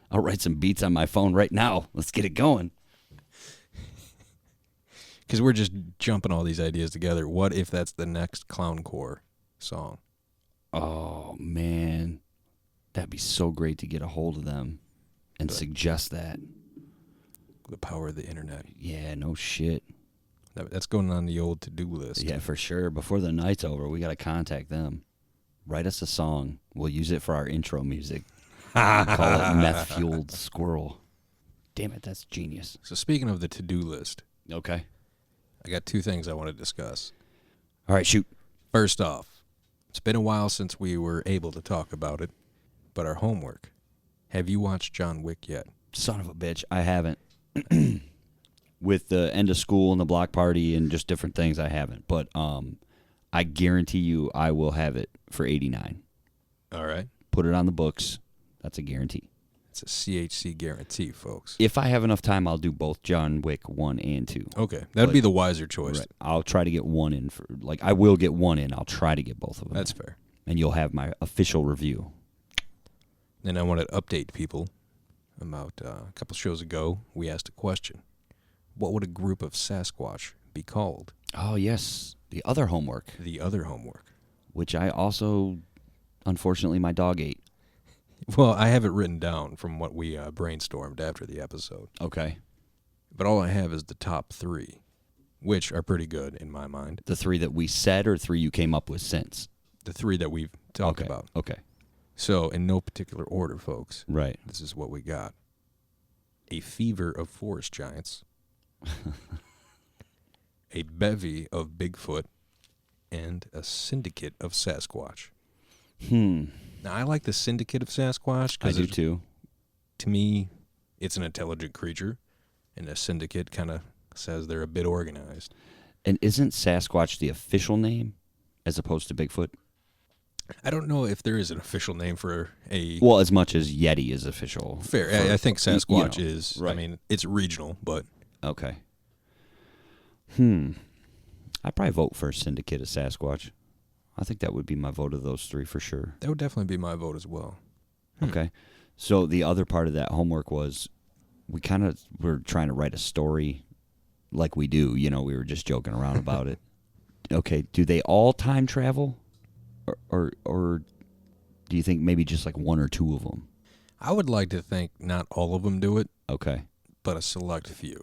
I'll write some beats on my phone right now. Let's get it going. Because we're just jumping all these ideas together. What if that's the next Clowncore song? Oh, man. That'd be so great to get a hold of them and suggest that. The power of the internet. Yeah, no shit. That's going on the old to-do list. Yeah, for sure. Before the night's over, we got to contact them. Write us a song. We'll use it for our intro music. Call it Meth Fueled Squirrel. Damn it, that's genius. So speaking of the to-do list, Okay. I got two things I want to discuss. All right, shoot. First off, it's been a while since we were able to talk about it, but our homework. Have you watched John Wick yet? Son of a bitch, I haven't. With the end of school and the block party and just different things, I haven't. But I guarantee you I will have it for 89. All right. Put it on the books. That's a guarantee. It's a CHC guarantee, folks. If I have enough time, I'll do both John Wick 1 and 2. Okay. That'd be the wiser choice. Right. I'll try to get one in. I will get one in. I'll try to get both of them. That's in. fair. And you'll have my official review. Then I want to update people about a couple shows ago. We asked a question. What would a group of Sasquatch be called? Oh, yes. The other homework. The other homework. Which I also, unfortunately, my dog ate. Well, I have it written down from what we brainstormed after the episode. Okay. But all I have is the top 3, which are pretty good in my mind. The 3 that we said or 3 you came up with since? The 3 that we've talked about. Okay. So, in no particular order, folks. Right. This is what we got. A fever of forest giants. A bevy of Bigfoot. And a syndicate of Sasquatch. Now, I like the syndicate of Sasquatch. I do too. To me, it's an intelligent creature. And a syndicate kind of says they're a bit organized. And isn't Sasquatch the official name as opposed to Bigfoot? I don't know if there is an official name for a... Well, as much as Yeti is official. Fair. I think Sasquatch is. Right. I mean, it's regional, but... Okay. I'd probably vote for a syndicate of Sasquatch. I think that would be my vote of those 3 for sure. That would definitely be my vote as well. Okay. So the other part of that homework was we kind of were trying to write a story like we do. You know, we were just joking around about it. Okay. Do they all time travel? Or do you think maybe just like 1 or 2 of them? I would like to think not all of them do it. Okay. But a select few.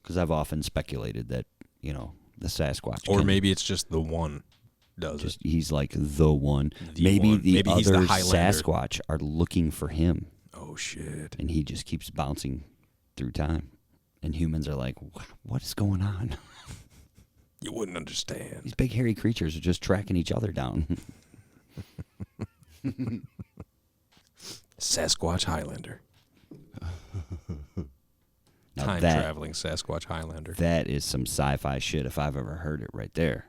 Because I've often speculated that, the Sasquatch. Or maybe it's just the one does it. He's like the one. Maybe maybe other he's the Highlander. Sasquatch are looking for him. Oh, shit. And he just keeps bouncing through time. And humans are like, what is going on? You wouldn't understand. These big hairy creatures are just tracking each other down. Sasquatch Highlander. Time-traveling Sasquatch Highlander. That is some sci-fi shit if I've ever heard it right there.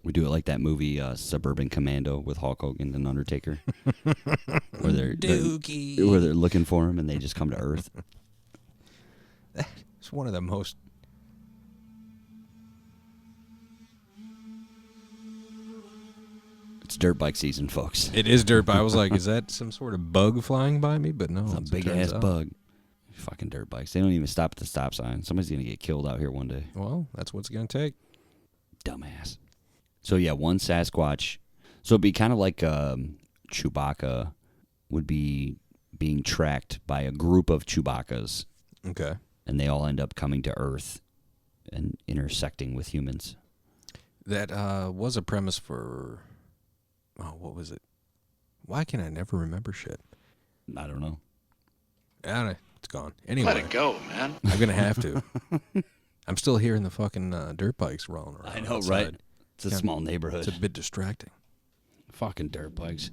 We do it like that movie Suburban Commando with Hulk Hogan and Undertaker. where they're looking for him and they just come to Earth. It's one of the most... It's dirt bike season, folks. It is dirt bike. I was like, is that some sort of bug flying by me? But no. It's a big-ass bug. Fucking dirt bikes. They don't even stop at the stop sign. Somebody's going to get killed out here one day. Well, that's what it's going to take. Dumbass. So, yeah, one Sasquatch. So it'd be kind of like Chewbacca would be being tracked by a group of Chewbaccas. Okay. And they all end up coming to Earth and intersecting with humans. That was a premise for... Oh, what was it? Why can I never remember shit? I don't know. It's gone. Anyway. Let it go, man. I'm going to have to. I'm still hearing the fucking dirt bikes rolling around. I know, outside. right? It's a small neighborhood. It's a bit distracting. Fucking dirt bikes.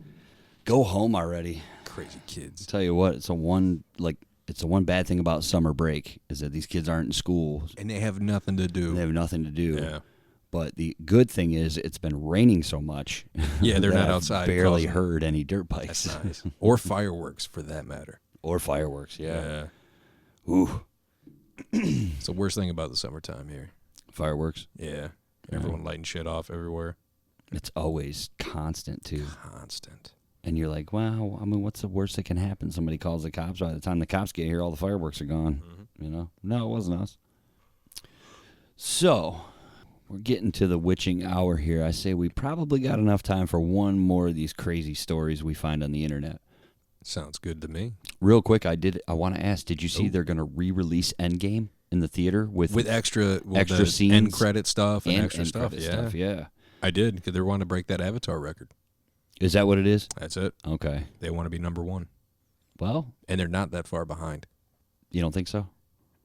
Go home already. Crazy kids. Tell you what, it's the one bad thing about summer break is that these kids aren't in school. And they have nothing to do. They have nothing to do. Yeah. But the good thing is it's been raining so much. Yeah, they're not I've outside. Barely heard any dirt bikes. That's nice. Or fireworks, for that matter. Or fireworks, Yeah. Ooh. It's the worst thing about the summertime here. Fireworks? Yeah. Everyone lighting shit off everywhere. It's always constant, too. Constant. And you're like, wow, I mean, what's the worst that can happen? Somebody calls the cops. By the time the cops get here, all the fireworks are gone. You know? No, it wasn't us. So, we're getting to the witching hour here. I say we probably got enough time for one more of these crazy stories we find on the internet. Sounds good to me. Real quick, I want to ask, did you see they're going to re-release Endgame in the theater with extra extra scenes, end credit stuff and extra end stuff? credit stuff? Yeah. I did, because they wanted to break that Avatar record. Is that what it is? That's it. Okay. They want to be number one. Well, and they're not that far behind. You don't think so?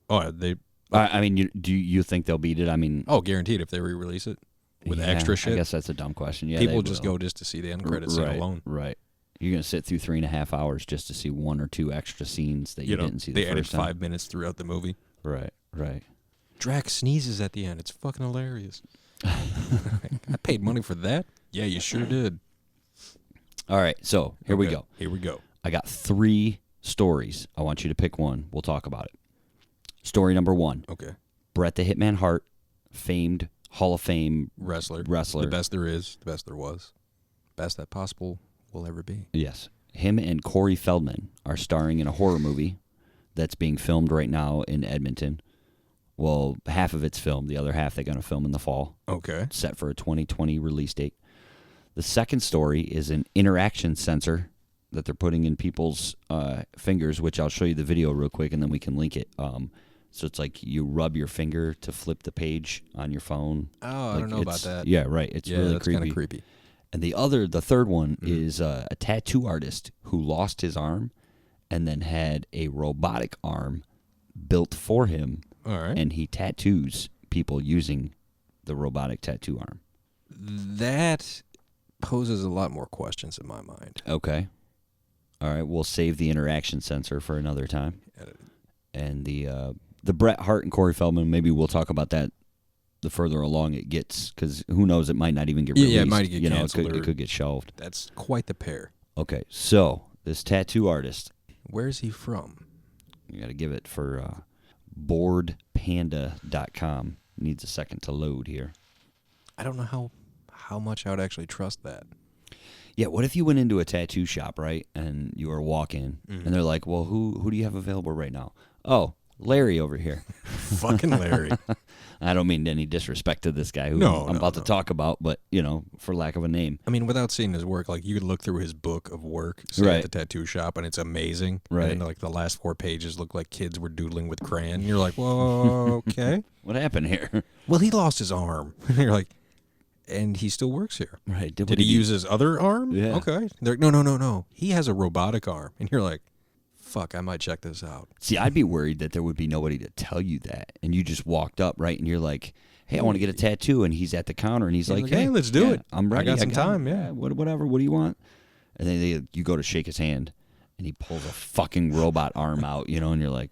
Oh, they... I mean, do you think they'll beat it? I mean... Oh, guaranteed if they re-release it with extra shit. I guess that's a dumb question. Yeah, people just go just to see the end credits scene alone. Right. You're going to sit through 3.5 hours just to see one or two extra scenes that you didn't see the first time. They added 5 minutes throughout the movie. Right. Drax sneezes at the end. It's fucking hilarious. I paid money for that? Yeah, you sure did. All right, so here we go. Here we go. I got 3 stories. I want you to pick one. We'll talk about it. Story number 1. Okay. Bret the Hitman Hart, famed Hall of Fame wrestler. The best there is, the best there was. Best that possible will ever be. Yes. Him and Corey Feldman are starring in a horror movie that's being filmed right now in Edmonton. Well, half of it's filmed. The other half they're going to film in the fall. Okay. Set for a 2020 release date. The second story is an interaction sensor that they're putting in people's fingers, which I'll show you the video real quick, and then we can link it. So it's like you rub your finger to flip the page on your phone. Oh, I don't know about that. Yeah, right. It's really that's creepy. Kind of creepy. And the third one is a tattoo artist who lost his arm and then had a robotic arm built for him. All right. And he tattoos people using the robotic tattoo arm. That poses a lot more questions in my mind. Okay. All right, we'll save the interaction sensor for another time. And the Bret Hart and Corey Feldman, maybe we'll talk about that the further along it gets, because who knows, it might not even get released. Yeah, it might get canceled. It could get shelved. That's quite the pair. Okay, so this tattoo artist. Where's he from? You got to give it for boardpanda.com. Needs a second to load here. I don't know how much I would actually trust that. Yeah, what if you went into a tattoo shop, right, and you were walking, and they're like, well, who do you have available right now? Oh, Larry over here. Fucking Larry. I don't mean any disrespect to this guy who I'm about to talk about, but, for lack of a name. I mean, without seeing his work, like, you could look through his book of work at the tattoo shop, and it's amazing. Right. And, like, the last 4 pages look like kids were doodling with crayon. And you're like, whoa, okay. What happened here? Well, he lost his arm. And you're like, and he still works here. Right. Did he use his other arm? Yeah. Okay. They're like, no. He has a robotic arm. And you're like, fuck, I might check this out. See, I'd be worried that there would be nobody to tell you that. And you just walked up, right? And you're like, hey, I want to get a tattue. And he's at the counter, and he's like, hey, let's do it. I'm ready. I got some time, yeah. Whatever. What do you want? And then you go to shake his hand, and he pulls a fucking robot arm out, and you're like,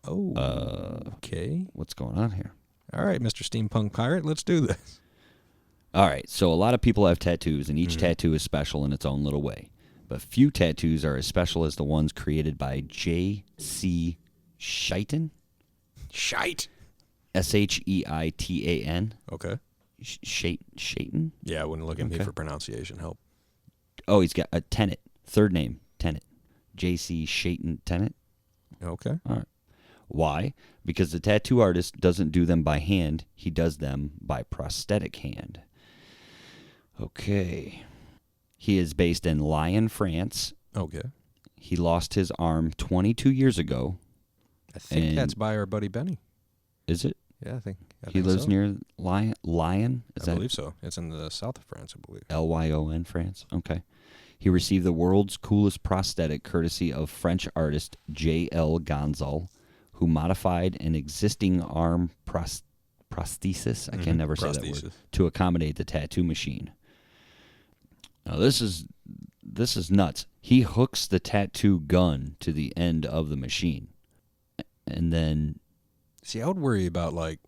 oh, okay. What's going on here? All right, Mr. Steampunk Pirate, let's do this. All right, so a lot of people have tattoos, and each tattoo is special in its own little way. But few tattoos are as special as the ones created by J.C. Scheitan. Shite. Sheitan. Okay. Scheitan? Yeah, wouldn't look at me for pronunciation help. Oh, he's got a Tenet. Third name, Tenet. J.C. Scheitan Tenet. Okay. All right. Why? Because the tattoo artist doesn't do them by hand. He does them by prosthetic hand. Okay. He is based in Lyon, France. Okay. He lost his arm 22 years ago. I think that's by our buddy Benny. Is it? Yeah, I think he lives near Lyon? I believe so. It's in the south of France, I believe. Lyon, France. Okay. He received the world's coolest prosthetic courtesy of French artist J.L. Gonzal, who modified an existing arm prosthesis, I can never say that word, to accommodate the tattoo machine. Now, this is nuts. He hooks the tattoo gun to the end of the machine. And then... See, I would worry about, like...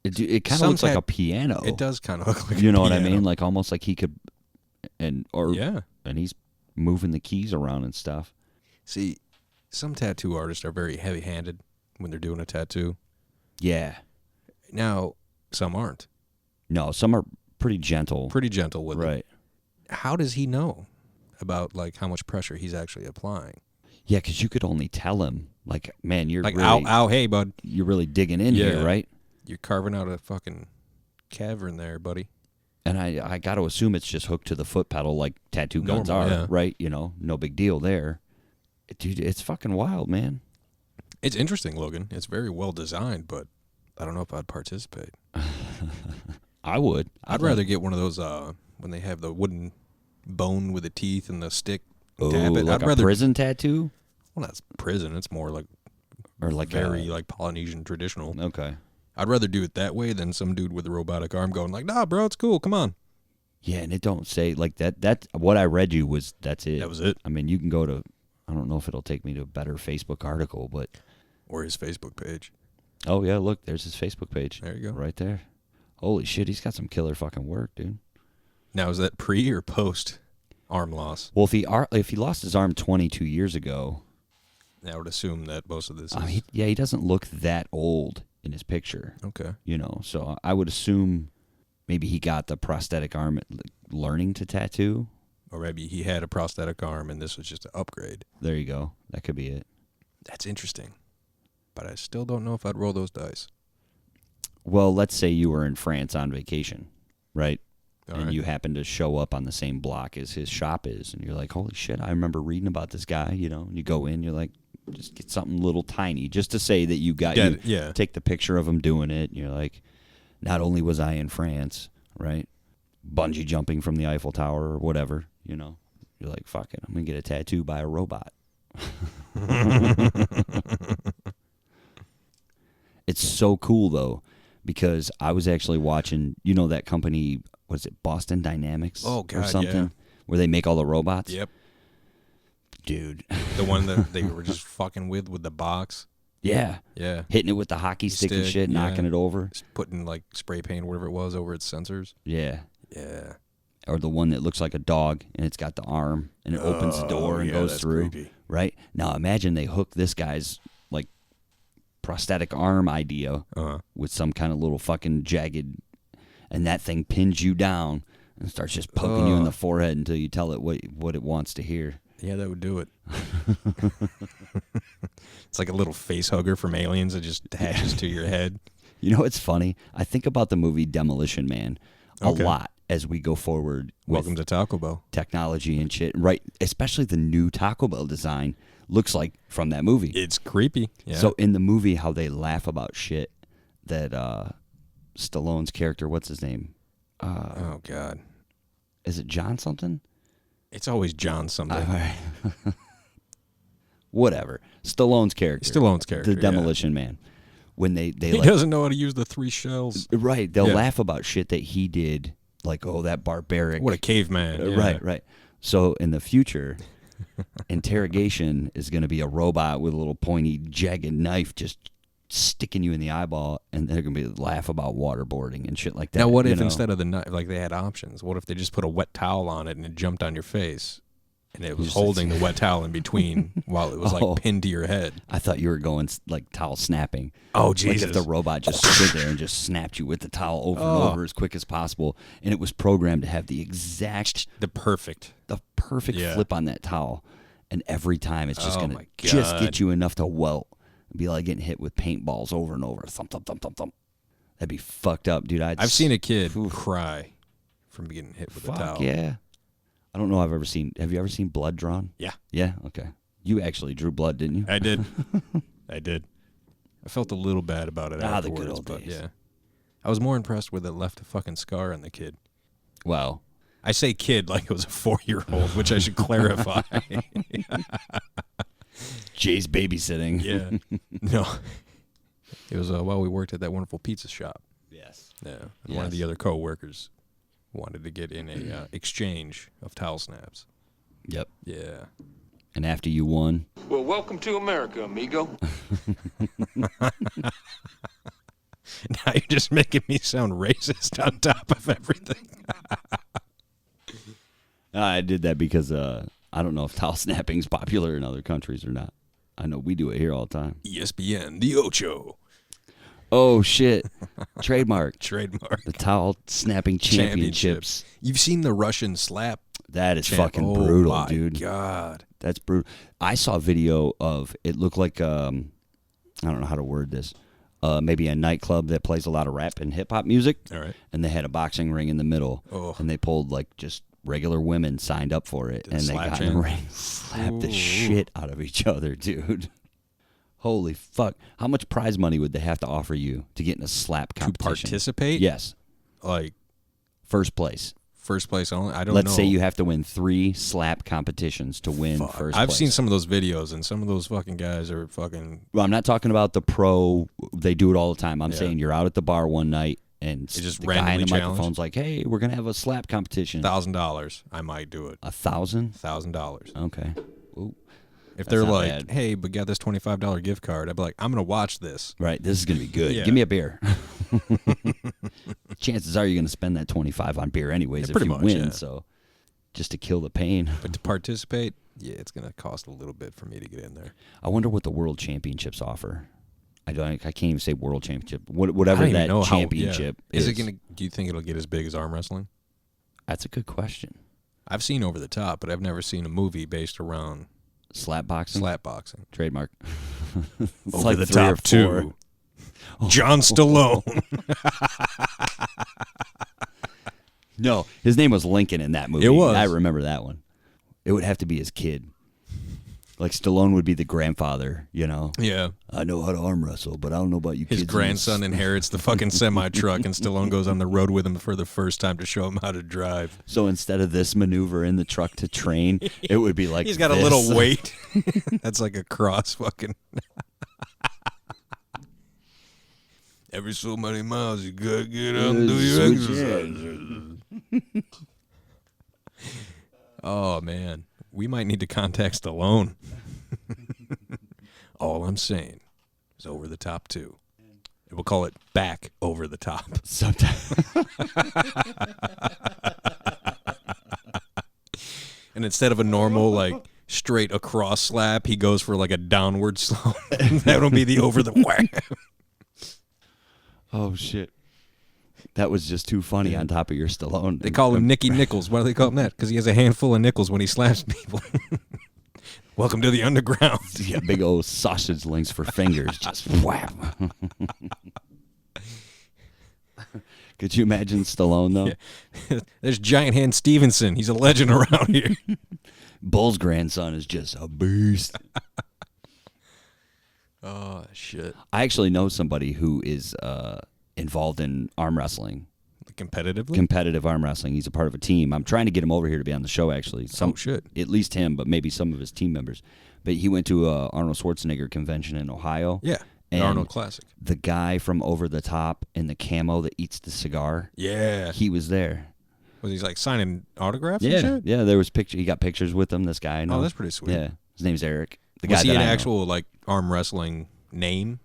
It kind of looks like a piano. It does kind of look like a piano. You know what I mean? Like, almost like he could... And he's moving the keys around and stuff. See, some tattoo artists are very heavy-handed when they're doing a tattoo. Yeah. Now, some aren't. No, some are pretty gentle. Pretty gentle with it. Right. How does he know about like how much pressure he's actually applying? Yeah, because you could only tell him, like, man, you're Like, really, ow, hey, bud. you're really digging in here, right? You're carving out a fucking cavern there, buddy. And I got to assume it's just hooked to the foot pedal like tattoo guns are, right? You know, no big deal there. Dude, it's fucking wild, man. It's interesting looking. It's very well designed, but I don't know if I'd participate. I would. I'd rather get one of those when they have the wooden bone with the teeth and the stick. Tap it. Like I'd rather prison tattoo? Well, that's prison. It's more like Or like very like Polynesian traditional. Okay. I'd rather do it that way than some dude with a robotic arm going like, nah, bro, it's cool. Come on. Yeah, and it don't say like that. That what I read you was that's it. That was it. I mean, you can go to. I don't know if it'll take me to a better Facebook article, but. Or his Facebook page. Oh yeah, look, there's his Facebook page. There you go. Right there. Holy shit, he's got some killer fucking work, dude. Now, is that pre or post arm loss? Well, if he lost his arm 22 years ago, I would assume that most of this is... he doesn't look that old in his picture. Okay. You know, so I would assume maybe he got the prosthetic arm learning to tattoo. Or maybe he had a prosthetic arm and this was just an upgrade. There you go. That could be it. That's interesting. But I still don't know if I'd roll those dice. Well, let's say you were in France on vacation, right? All and right. you happen to show up on the same block as his shop is, and you're like, holy shit, I remember reading about this guy, you know, and you go in, you're like, just get something little tiny, just to say that you got take the picture of him doing it, and you're like, not only was I in France, right, bungee jumping from the Eiffel Tower or whatever, you know, you're like, fuck it, I'm going to get a tattoo by a robot. It's so cool, though, because I was actually watching, you know, that company, what is it, Boston Dynamics? Oh, God, or something, yeah. where they make all the robots? Yep. Dude. The one that they were just fucking with the box. Yeah. Yeah. Hitting it with the hockey stick and shit, knocking it over. Just putting, like, spray paint or whatever it was over its sensors. Yeah. Yeah. Or the one that looks like a dog, and it's got the arm, and it opens the door and goes through. Creepy. Right? Now, imagine they hook this guy's, like, prosthetic arm idea with some kind of little fucking jagged, and that thing pins you down and starts just poking you in the forehead until you tell it what it wants to hear. Yeah, that would do it. It's like a little face hugger from Aliens that just attaches to your head. You know what's funny? I think about the movie Demolition Man a lot as we go forward. Welcome to Taco Bell. Technology and shit. Right. Especially the new Taco Bell design looks like from that movie. It's creepy. Yeah. So in the movie, how they laugh about shit that Stallone's character, what's his name? Oh, God. Is it John something? It's always John something. Whatever. Stallone's character. The Demolition Man. When they he doesn't know how to use the 3 shells. Right. They'll laugh about shit that he did. Like, oh, that barbaric. What a caveman. Yeah. Right. So in the future, interrogation is going to be a robot with a little pointy, jagged knife just sticking you in the eyeball, and they're going to be laugh about waterboarding and shit like that. Now, what if instead of the knife, like they had options? What if they just put a wet towel on it and it jumped on your face? And it was holding the wet towel in between while it was like pinned to your head. I thought you were going like towel snapping. Oh, Jesus. Like if the robot just stood there and just snapped you with the towel over and over as quick as possible. And it was programmed to have the perfect flip on that towel. And every time it's just going to just get you enough to welt. It'd be like getting hit with paintballs over and over. Thump, thump, thump, thump, thump. That'd be fucked up, dude. I've seen a kid cry from getting hit with a towel. Yeah. I don't know have you ever seen blood drawn? Yeah. Yeah? Okay. You actually drew blood, didn't you? I did. I felt a little bad about it afterwards. The good old days. Yeah. I was more impressed with it left a fucking scar on the kid. Wow. I say kid like it was a 4-year-old, which I should clarify. Jay's babysitting. Yeah. No. It was while we worked at that wonderful pizza shop. Yes. Yeah. And one of the other co-workers wanted to get in a exchange of towel snaps. Yep. Yeah. And after you won? Well, welcome to America, amigo. Now you're just making me sound racist on top of everything. I did that because I don't know if towel snapping's popular in other countries or not. I know we do it here all the time. ESPN, the Ocho. Oh, shit. Trademark. Trademark. The towel snapping championships. You've seen the Russian slap? That is fucking brutal, dude. God. That's brutal. I saw a video of, it looked like, I don't know how to word this, maybe a nightclub that plays a lot of rap and hip-hop music. All right. And they had a boxing ring in the middle. Oh. And they pulled, like, just regular women signed up for it. And they got in the ring, slapped the shit out of each other, dude. Holy fuck. How much prize money would they have to offer you to get in a slap competition? To participate? Yes. Like, first place. first place only? I don't know. Let's say you have to win 3 slap competitions to win first place. I've seen some of those videos, and some of those fucking guys are fucking... Well, I'm not talking about the pro. They do it all the time. I'm saying you're out at the bar one night, and just the guy in the randomly microphone's like, hey, we're going to have a slap competition. $1,000. I might do it. $1,000? $1,000. Okay. Ooh. If they're not like, bad. hey, but get this $25 gift card, I'd be like, I'm going to watch this. Right, this is going to be good. Yeah. Give me a beer. Chances are you're going to spend that $25 on beer anyways if you much, win, yeah. so just to kill the pain. But to participate, yeah, it's going to cost a little bit for me to get in there. I wonder what the World Championships offer. I can't even say World Championship. Whatever I don't that even know championship is. is. It going to? Do you think it'll get as big as arm wrestling? That's a good question. I've seen Over the Top, but I've never seen a movie based around Slap boxing? slap boxing. Trademark. It's Over like the 3 or Top 4. 2. John Stallone. No, his name was Lincoln in that movie. It was. I remember that one. It would have to be his kid. Like Stallone would be the grandfather, you know? Yeah. I know how to arm wrestle, but I don't know about you kids. His grandson inherits the fucking semi-truck, and Stallone goes on the road with him for the first time to show him how to drive. So instead of this maneuver in the truck to train, it would be like He's got this. a little weight. That's like a cross fucking... Every so many miles, you gotta get out and do your exercise. Oh, man. We might need to contact Stallone. All I'm saying is Over the Top 2. We'll call it Back Over the Top. Sometimes. And instead of a normal, like, straight across slap, he goes for, like, a downward slope. That'll be the over the whack. Oh, shit. That was just too funny on top of your Stallone. They call him Nicky Nickels. Why do they call him that? Because he has a handful of nickels when he slaps people. Welcome to the underground. Yeah, big old sausage links for fingers. Just whap. Could you imagine Stallone, though? Yeah. There's Giant Hand Stevenson. He's a legend around here. Bull's grandson is just a beast. Oh, shit. I actually know somebody who is involved in arm wrestling. Competitively? Competitive arm wrestling. He's a part of a team. I'm trying to get him over here to be on the show, actually. Shit. At least him, but maybe some of his team members. But he went to a Arnold Schwarzenegger convention in Ohio. Yeah, and Arnold Classic. The guy from Over the Top in the camo that eats the cigar, Yeah. he was there. Was he, like, signing autographs Yeah, and shit? yeah. There was picture. He got pictures with him. This guy. I know. Oh, that's pretty sweet. Yeah, his name's Eric. The Was guy he that an I know. actual, like, arm wrestling name?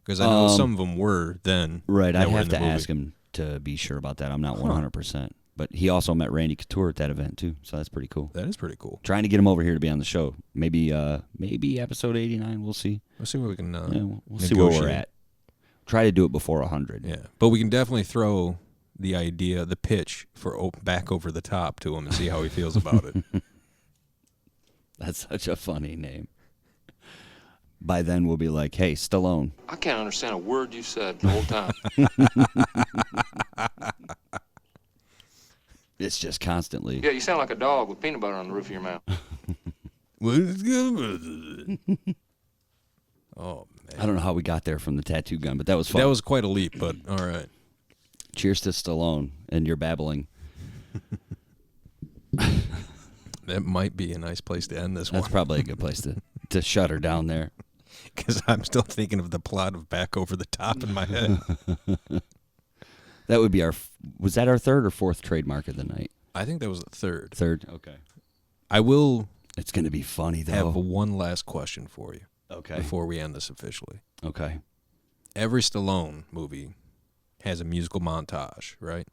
Because I know some of them were then. Right, that I'd were have in the to movie. ask him to be sure about that. I'm not 100%. But he also met Randy Couture at that event, too, so that's pretty cool. That is pretty cool. Trying to get him over here to be on the show. Maybe episode 89, we'll see. Let's see what we can We'll see where we're negotiate. at. Try to do it before 100. Yeah, but we can definitely throw the idea, the pitch for Back Over the Top to him and see how he feels about it. That's such a funny name. By then, we'll be like, hey, Stallone. I can't understand a word you said the whole time. It's just constantly. Yeah, you sound like a dog with peanut butter on the roof of your mouth. Oh, man. I don't know how we got there from the tattoo gun, but that was fun. That was quite a leap, but all right. Cheers to Stallone and your babbling. That might be a nice place to end this That's one. probably a good place to shut her down there. Because I'm still thinking of the plot of Back Over the Top in my head. That would be was that our 3rd or 4th trademark of the night? I think that was the 3rd. 3rd? Okay. I will It's going to be funny, though. have one last question for you Okay. before we end this officially. Okay. Every Stallone movie has a musical montage, right?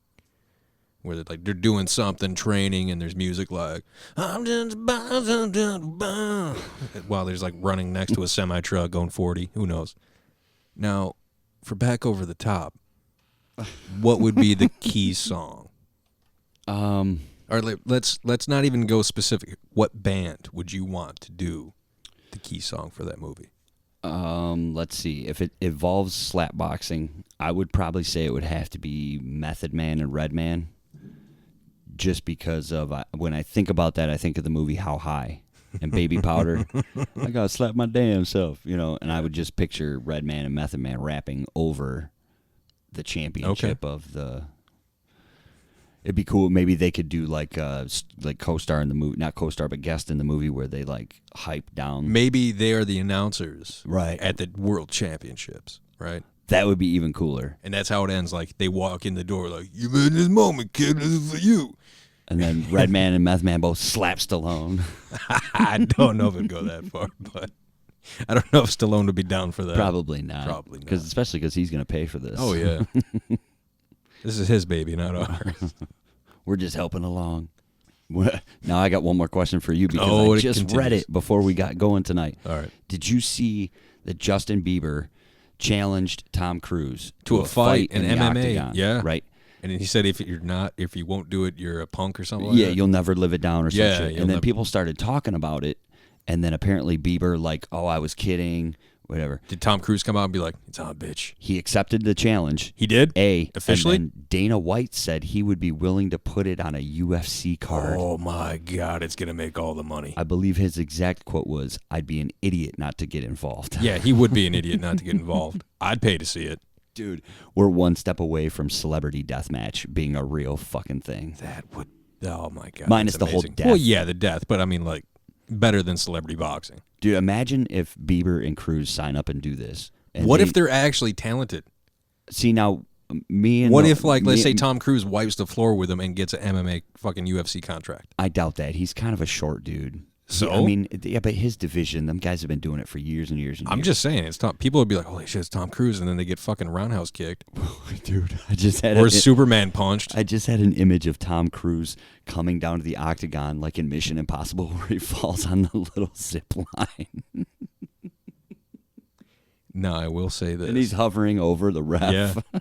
Where they're doing something, training, and there's music like I'm just while there's like running next to a semi truck going 40. Who knows? Now, for Back Over the Top, what would be the key song? Or let's not even go specific. What band would you want to do the key song for that movie? Let's see. If it involves slapboxing, I would probably say it would have to be Method Man and Redman. Just because of when I think about that, I think of the movie How High and Baby Powder. I gotta slap my damn self, and I would just picture Redman and Method Man rapping over the championship of the. It'd be cool. Maybe they could do like co-star in the movie, not co-star, but guest in the movie where they like hype down. Maybe they are the announcers, right, at the World Championships, right? That would be even cooler. And that's how it ends. Like they walk in the door, like "You've had this moment, kid. This is for you." And then Redman and Meth Man both slap Stallone. I don't know if it'd go that far, but I don't know if Stallone would be down for that. Probably not. Probably not. Especially because he's going to pay for this. Oh yeah. This is his baby, not ours. We're just helping along. Now I got one more question for you because I just read it before we got going tonight. All right. Did you see that Justin Bieber challenged Tom Cruise to a fight in MMA? Octagon, yeah. Right. And he said if you won't do it, you're a punk or something like that. Yeah, you'll never live it down or some shit. And then never... people started talking about it, and then apparently Bieber like, oh, I was kidding. Whatever. Did Tom Cruise come out and be like, it's on, bitch? He accepted the challenge. He did? Officially? And then Dana White said he would be willing to put it on a UFC card. Oh, my God. It's going to make all the money. I believe his exact quote was, I'd be an idiot not to get involved. Yeah, he would be an idiot not to get involved. I'd pay to see it. Dude, we're one step away from celebrity deathmatch being a real fucking thing. That would, oh, my God. Minus the whole death. Well, yeah, the death, but I mean, like, better than celebrity boxing. Dude, imagine if Bieber and Cruz sign up and do this. And what if they're actually talented? See, now, me and... What if, like, let's say Tom Cruise wipes the floor with him and gets an MMA fucking UFC contract? I doubt that. He's kind of a short dude. So? I mean, yeah, but his division, them guys have been doing it for years and years and years. I'm just saying, it's Tom. People would be like, holy shit, it's Tom Cruise, and then they get fucking roundhouse kicked. Dude, I just had... Or Superman punched. I just had an image of Tom Cruise coming down to the octagon like in Mission Impossible where he falls on the little zip line. No, I will say this. And he's hovering over the ref. Yeah.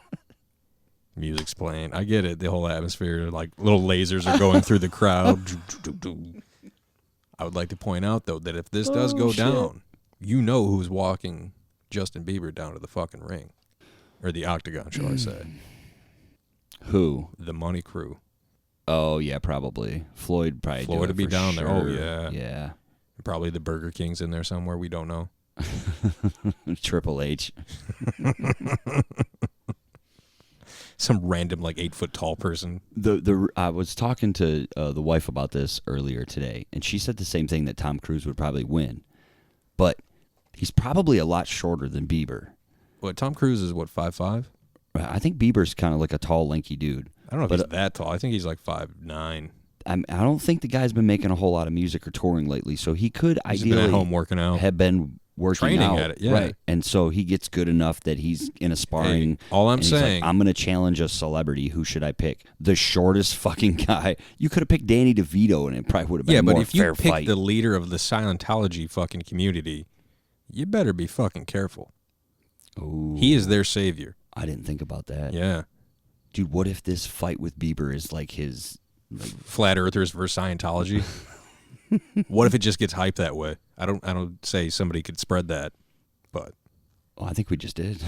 Music's playing. I get it. The whole atmosphere, like little lasers are going through the crowd. I would like to point out, though, that if this does go down, you know who's walking Justin Bieber down to the fucking ring. Or the octagon, shall I say. Who? The Money Crew. Oh, yeah, probably. Floyd probably Floyd would be down there. Oh, yeah. Yeah. Probably the Burger King's in there somewhere. We don't know. Triple H. Some random, like, 8-foot tall person. I was talking to the wife about this earlier today, and she said the same thing, that Tom Cruise would probably win. But he's probably a lot shorter than Bieber. What, Tom Cruise is, what, 5'5"? I think Bieber's kind of like a tall, lanky dude. I don't know if he's that tall. I think he's like 5'9". I don't think the guy's been making a whole lot of music or touring lately, so he could ideally been at home working out. Have been working training out, at it, yeah. Right. And so he gets good enough that he's in a sparring. Hey, all I'm and he's saying, like, I'm going to challenge a celebrity. Who should I pick? The shortest fucking guy. You could have picked Danny DeVito, and it probably would have been a more fair fight. Yeah, but if you pick the leader of the Scientology fucking community, you better be fucking careful. Ooh, he is their savior. I didn't think about that. Yeah. Dude, what if this fight with Bieber is like his... Flat Earthers versus Scientology? What if it just gets hyped that way? I don't say somebody could spread that, but... Well, I think we just did.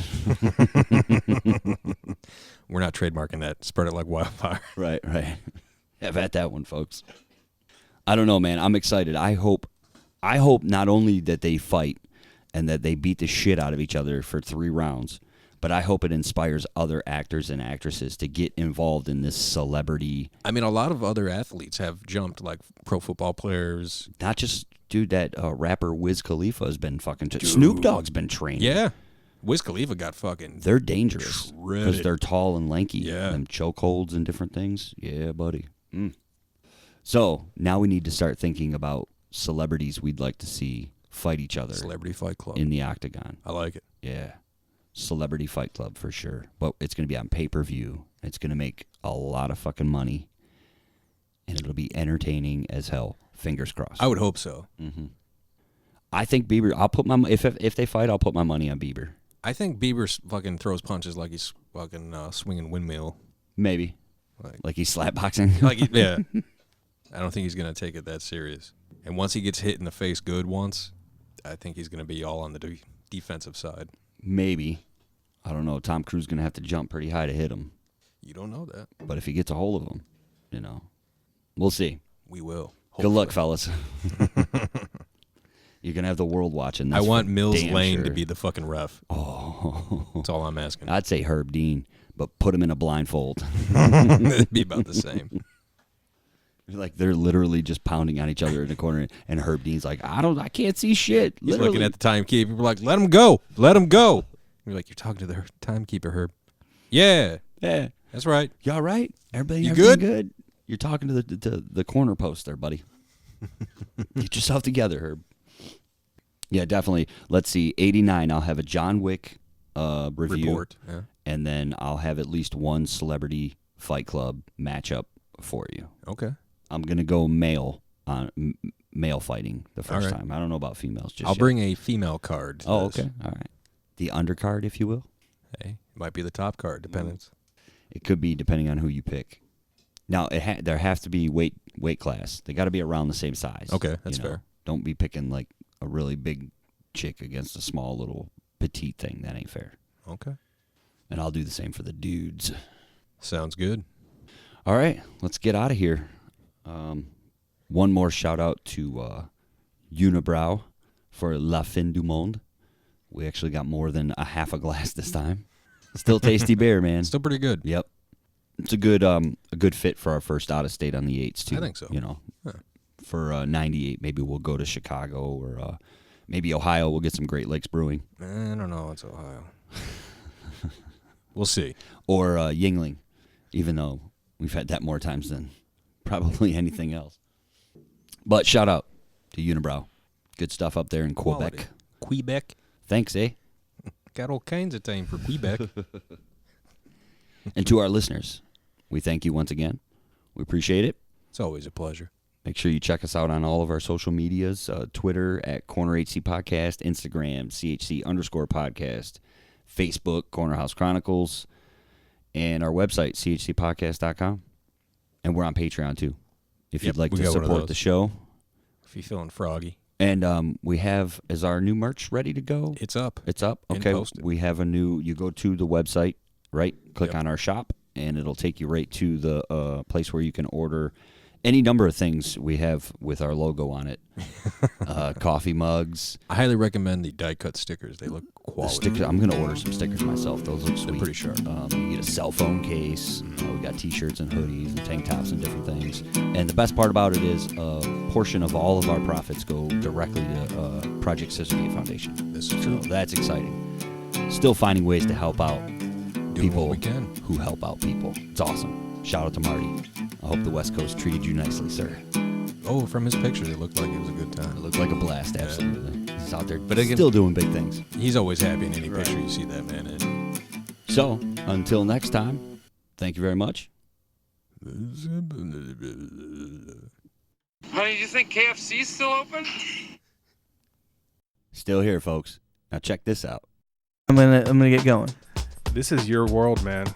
We're not trademarking that. Spread it like wildfire. Right. Have at that one, folks. I don't know, man. I'm excited. I hope not only that they fight and that they beat the shit out of each other for 3 rounds, but I hope it inspires other actors and actresses to get involved in this celebrity. I mean, a lot of other athletes have jumped, like pro football players. Not just, dude, that rapper Wiz Khalifa has been fucking... Snoop Dogg's been training. Yeah. Wiz Khalifa got fucking... They're dangerous because they're tall and lanky. Yeah. Them chokeholds and different things. Yeah, buddy. So now we need to start thinking about celebrities we'd like to see fight each other. Celebrity Fight Club. In the octagon. I like it. Yeah. Celebrity Fight Club for sure. But it's going to be on pay-per-view. It's going to make a lot of fucking money. And it'll be entertaining as hell. Fingers crossed. I would hope so. Mm-hmm. I think Bieber, I'll put my... If they fight, I'll put my money on Bieber. I think Bieber fucking throws punches like he's fucking swinging windmill. Maybe. Like he's slapboxing. Yeah. I don't think he's going to take it that serious. And once he gets hit in the face good once, I think he's going to be all on the defensive side. Maybe. I don't know. Tom Cruise is going to have to jump pretty high to hit him. You don't know that. But if he gets a hold of him, you know, we'll see. We will. Hopefully. Good luck, fellas. You're going to have the world watching this. I want Mills Lane sure. to be the fucking ref. Oh. That's all I'm asking. I'd say Herb Dean, but put him in a blindfold. It'd be about the same. Like they're literally just pounding on each other in the corner, and Herb Dean's like, I can't see shit. He's looking at the timekeeper. We're like, let him go. Let him go. You're like, you're talking to the timekeeper, Herb. Yeah. Yeah. That's right. You all right? Everybody You everything good? Good? You're talking to the corner post there, buddy. Get yourself together, Herb. Yeah, definitely. Let's see. 89, I'll have a John Wick review. Report. Yeah. And then I'll have at least one Celebrity Fight Club matchup for you. Okay. I'm going to go male fighting the first right. time. I don't know about females just I'll yet. bring a female card to this. Okay. All right. The undercard, if you will. Hey, it might be the top card, depends. It could be depending on who you pick. Now, there has to be weight class. They got to be around the same size. Okay, that's fair. Don't be picking like a really big chick against a small little petite thing. That ain't fair. Okay. And I'll do the same for the dudes. Sounds good. All right, let's get out of here. One more shout out to Unibroue for La Fin du Monde. We actually got more than a half a glass this time. Still tasty beer, man. Still pretty good. Yep. It's a good fit for our first out of state on the 8s too. I think so. You know, Huh. for 98, maybe we'll go to Chicago or maybe Ohio. We'll get some Great Lakes Brewing I don't know. It's Ohio. We'll see. or Yingling, even though we've had that more times than probably anything else. But shout out to Unibroue. Good stuff up there in Quebec. Quebec. Thanks, eh? Got all kinds of time for Quebec. And to our listeners, we thank you once again. We appreciate it. It's always a pleasure. Make sure you check us out on all of our social medias, Twitter at Corner HC Podcast, Instagram, CHC_podcast, Facebook, Corner House Chronicles, and our website, chcpodcast.com. And we're on Patreon, too, if you'd like we to got one of support those. the show. If you're feeling froggy, And we have, is our new merch ready to go? it's up. It's up? And Okay. posted. We have a new, you go to the website, right? Click on our shop, and it'll take you right to the place where you can order any number of things we have with our logo on it. Coffee mugs. I highly recommend the die-cut stickers. They look quality. I'm going to order some stickers myself. Those look sweet. They're pretty sharp. You get a cell phone case. We got T-shirts and hoodies and tank tops and different things. And the best part about it is a portion of all of our profits go directly to Project Sistergate Foundation. This is true. So that's exciting. Still finding ways to help out people what we can. who help out people. It's awesome. Shout out to Marty. I hope the West Coast treated you nicely, sir. Oh, from his pictures, it looked like it was a good It time. looked like a blast, absolutely. He's out there But again- still doing big things. He's always happy in any picture you see that man in. So, until next time, thank you very much. Honey, do you think KFC's still open? Still here, folks. Now check this out. I'm gonna get going. This is your world, man.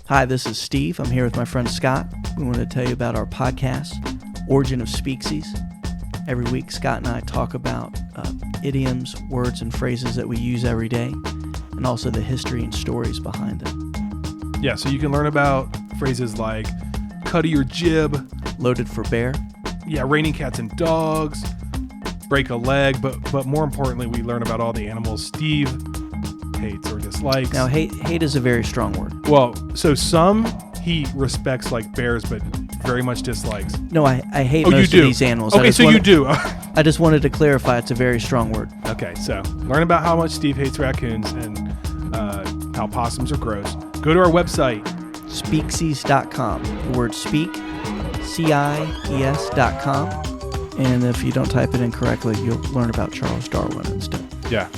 Hi, this is Steve. I'm here with my friend Scott. We want to tell you about our podcast, Origin of Speaksies. Every week, Scott and I talk about idioms, words, and phrases that we use every day, and also the history and stories behind them. Yeah, so you can learn about phrases like cut of your jib, Loaded for bear. yeah, raining cats and dogs, break a leg, but more importantly, we learn about all the animals Steve hates or dislikes. Now, hate is a very strong word. Well, so some he respects like bears, but very much dislikes. No, I hate Oh, you most do? of these animals. Okay, so you do. I just wanted to clarify it's a very strong word. Okay, so learn about how much Steve hates raccoons and how possums are gross. Go to our website. Speaksies.com. The word speak, CIES.com. And if you don't type it in correctly, you'll learn about Charles Darwin instead. Yeah.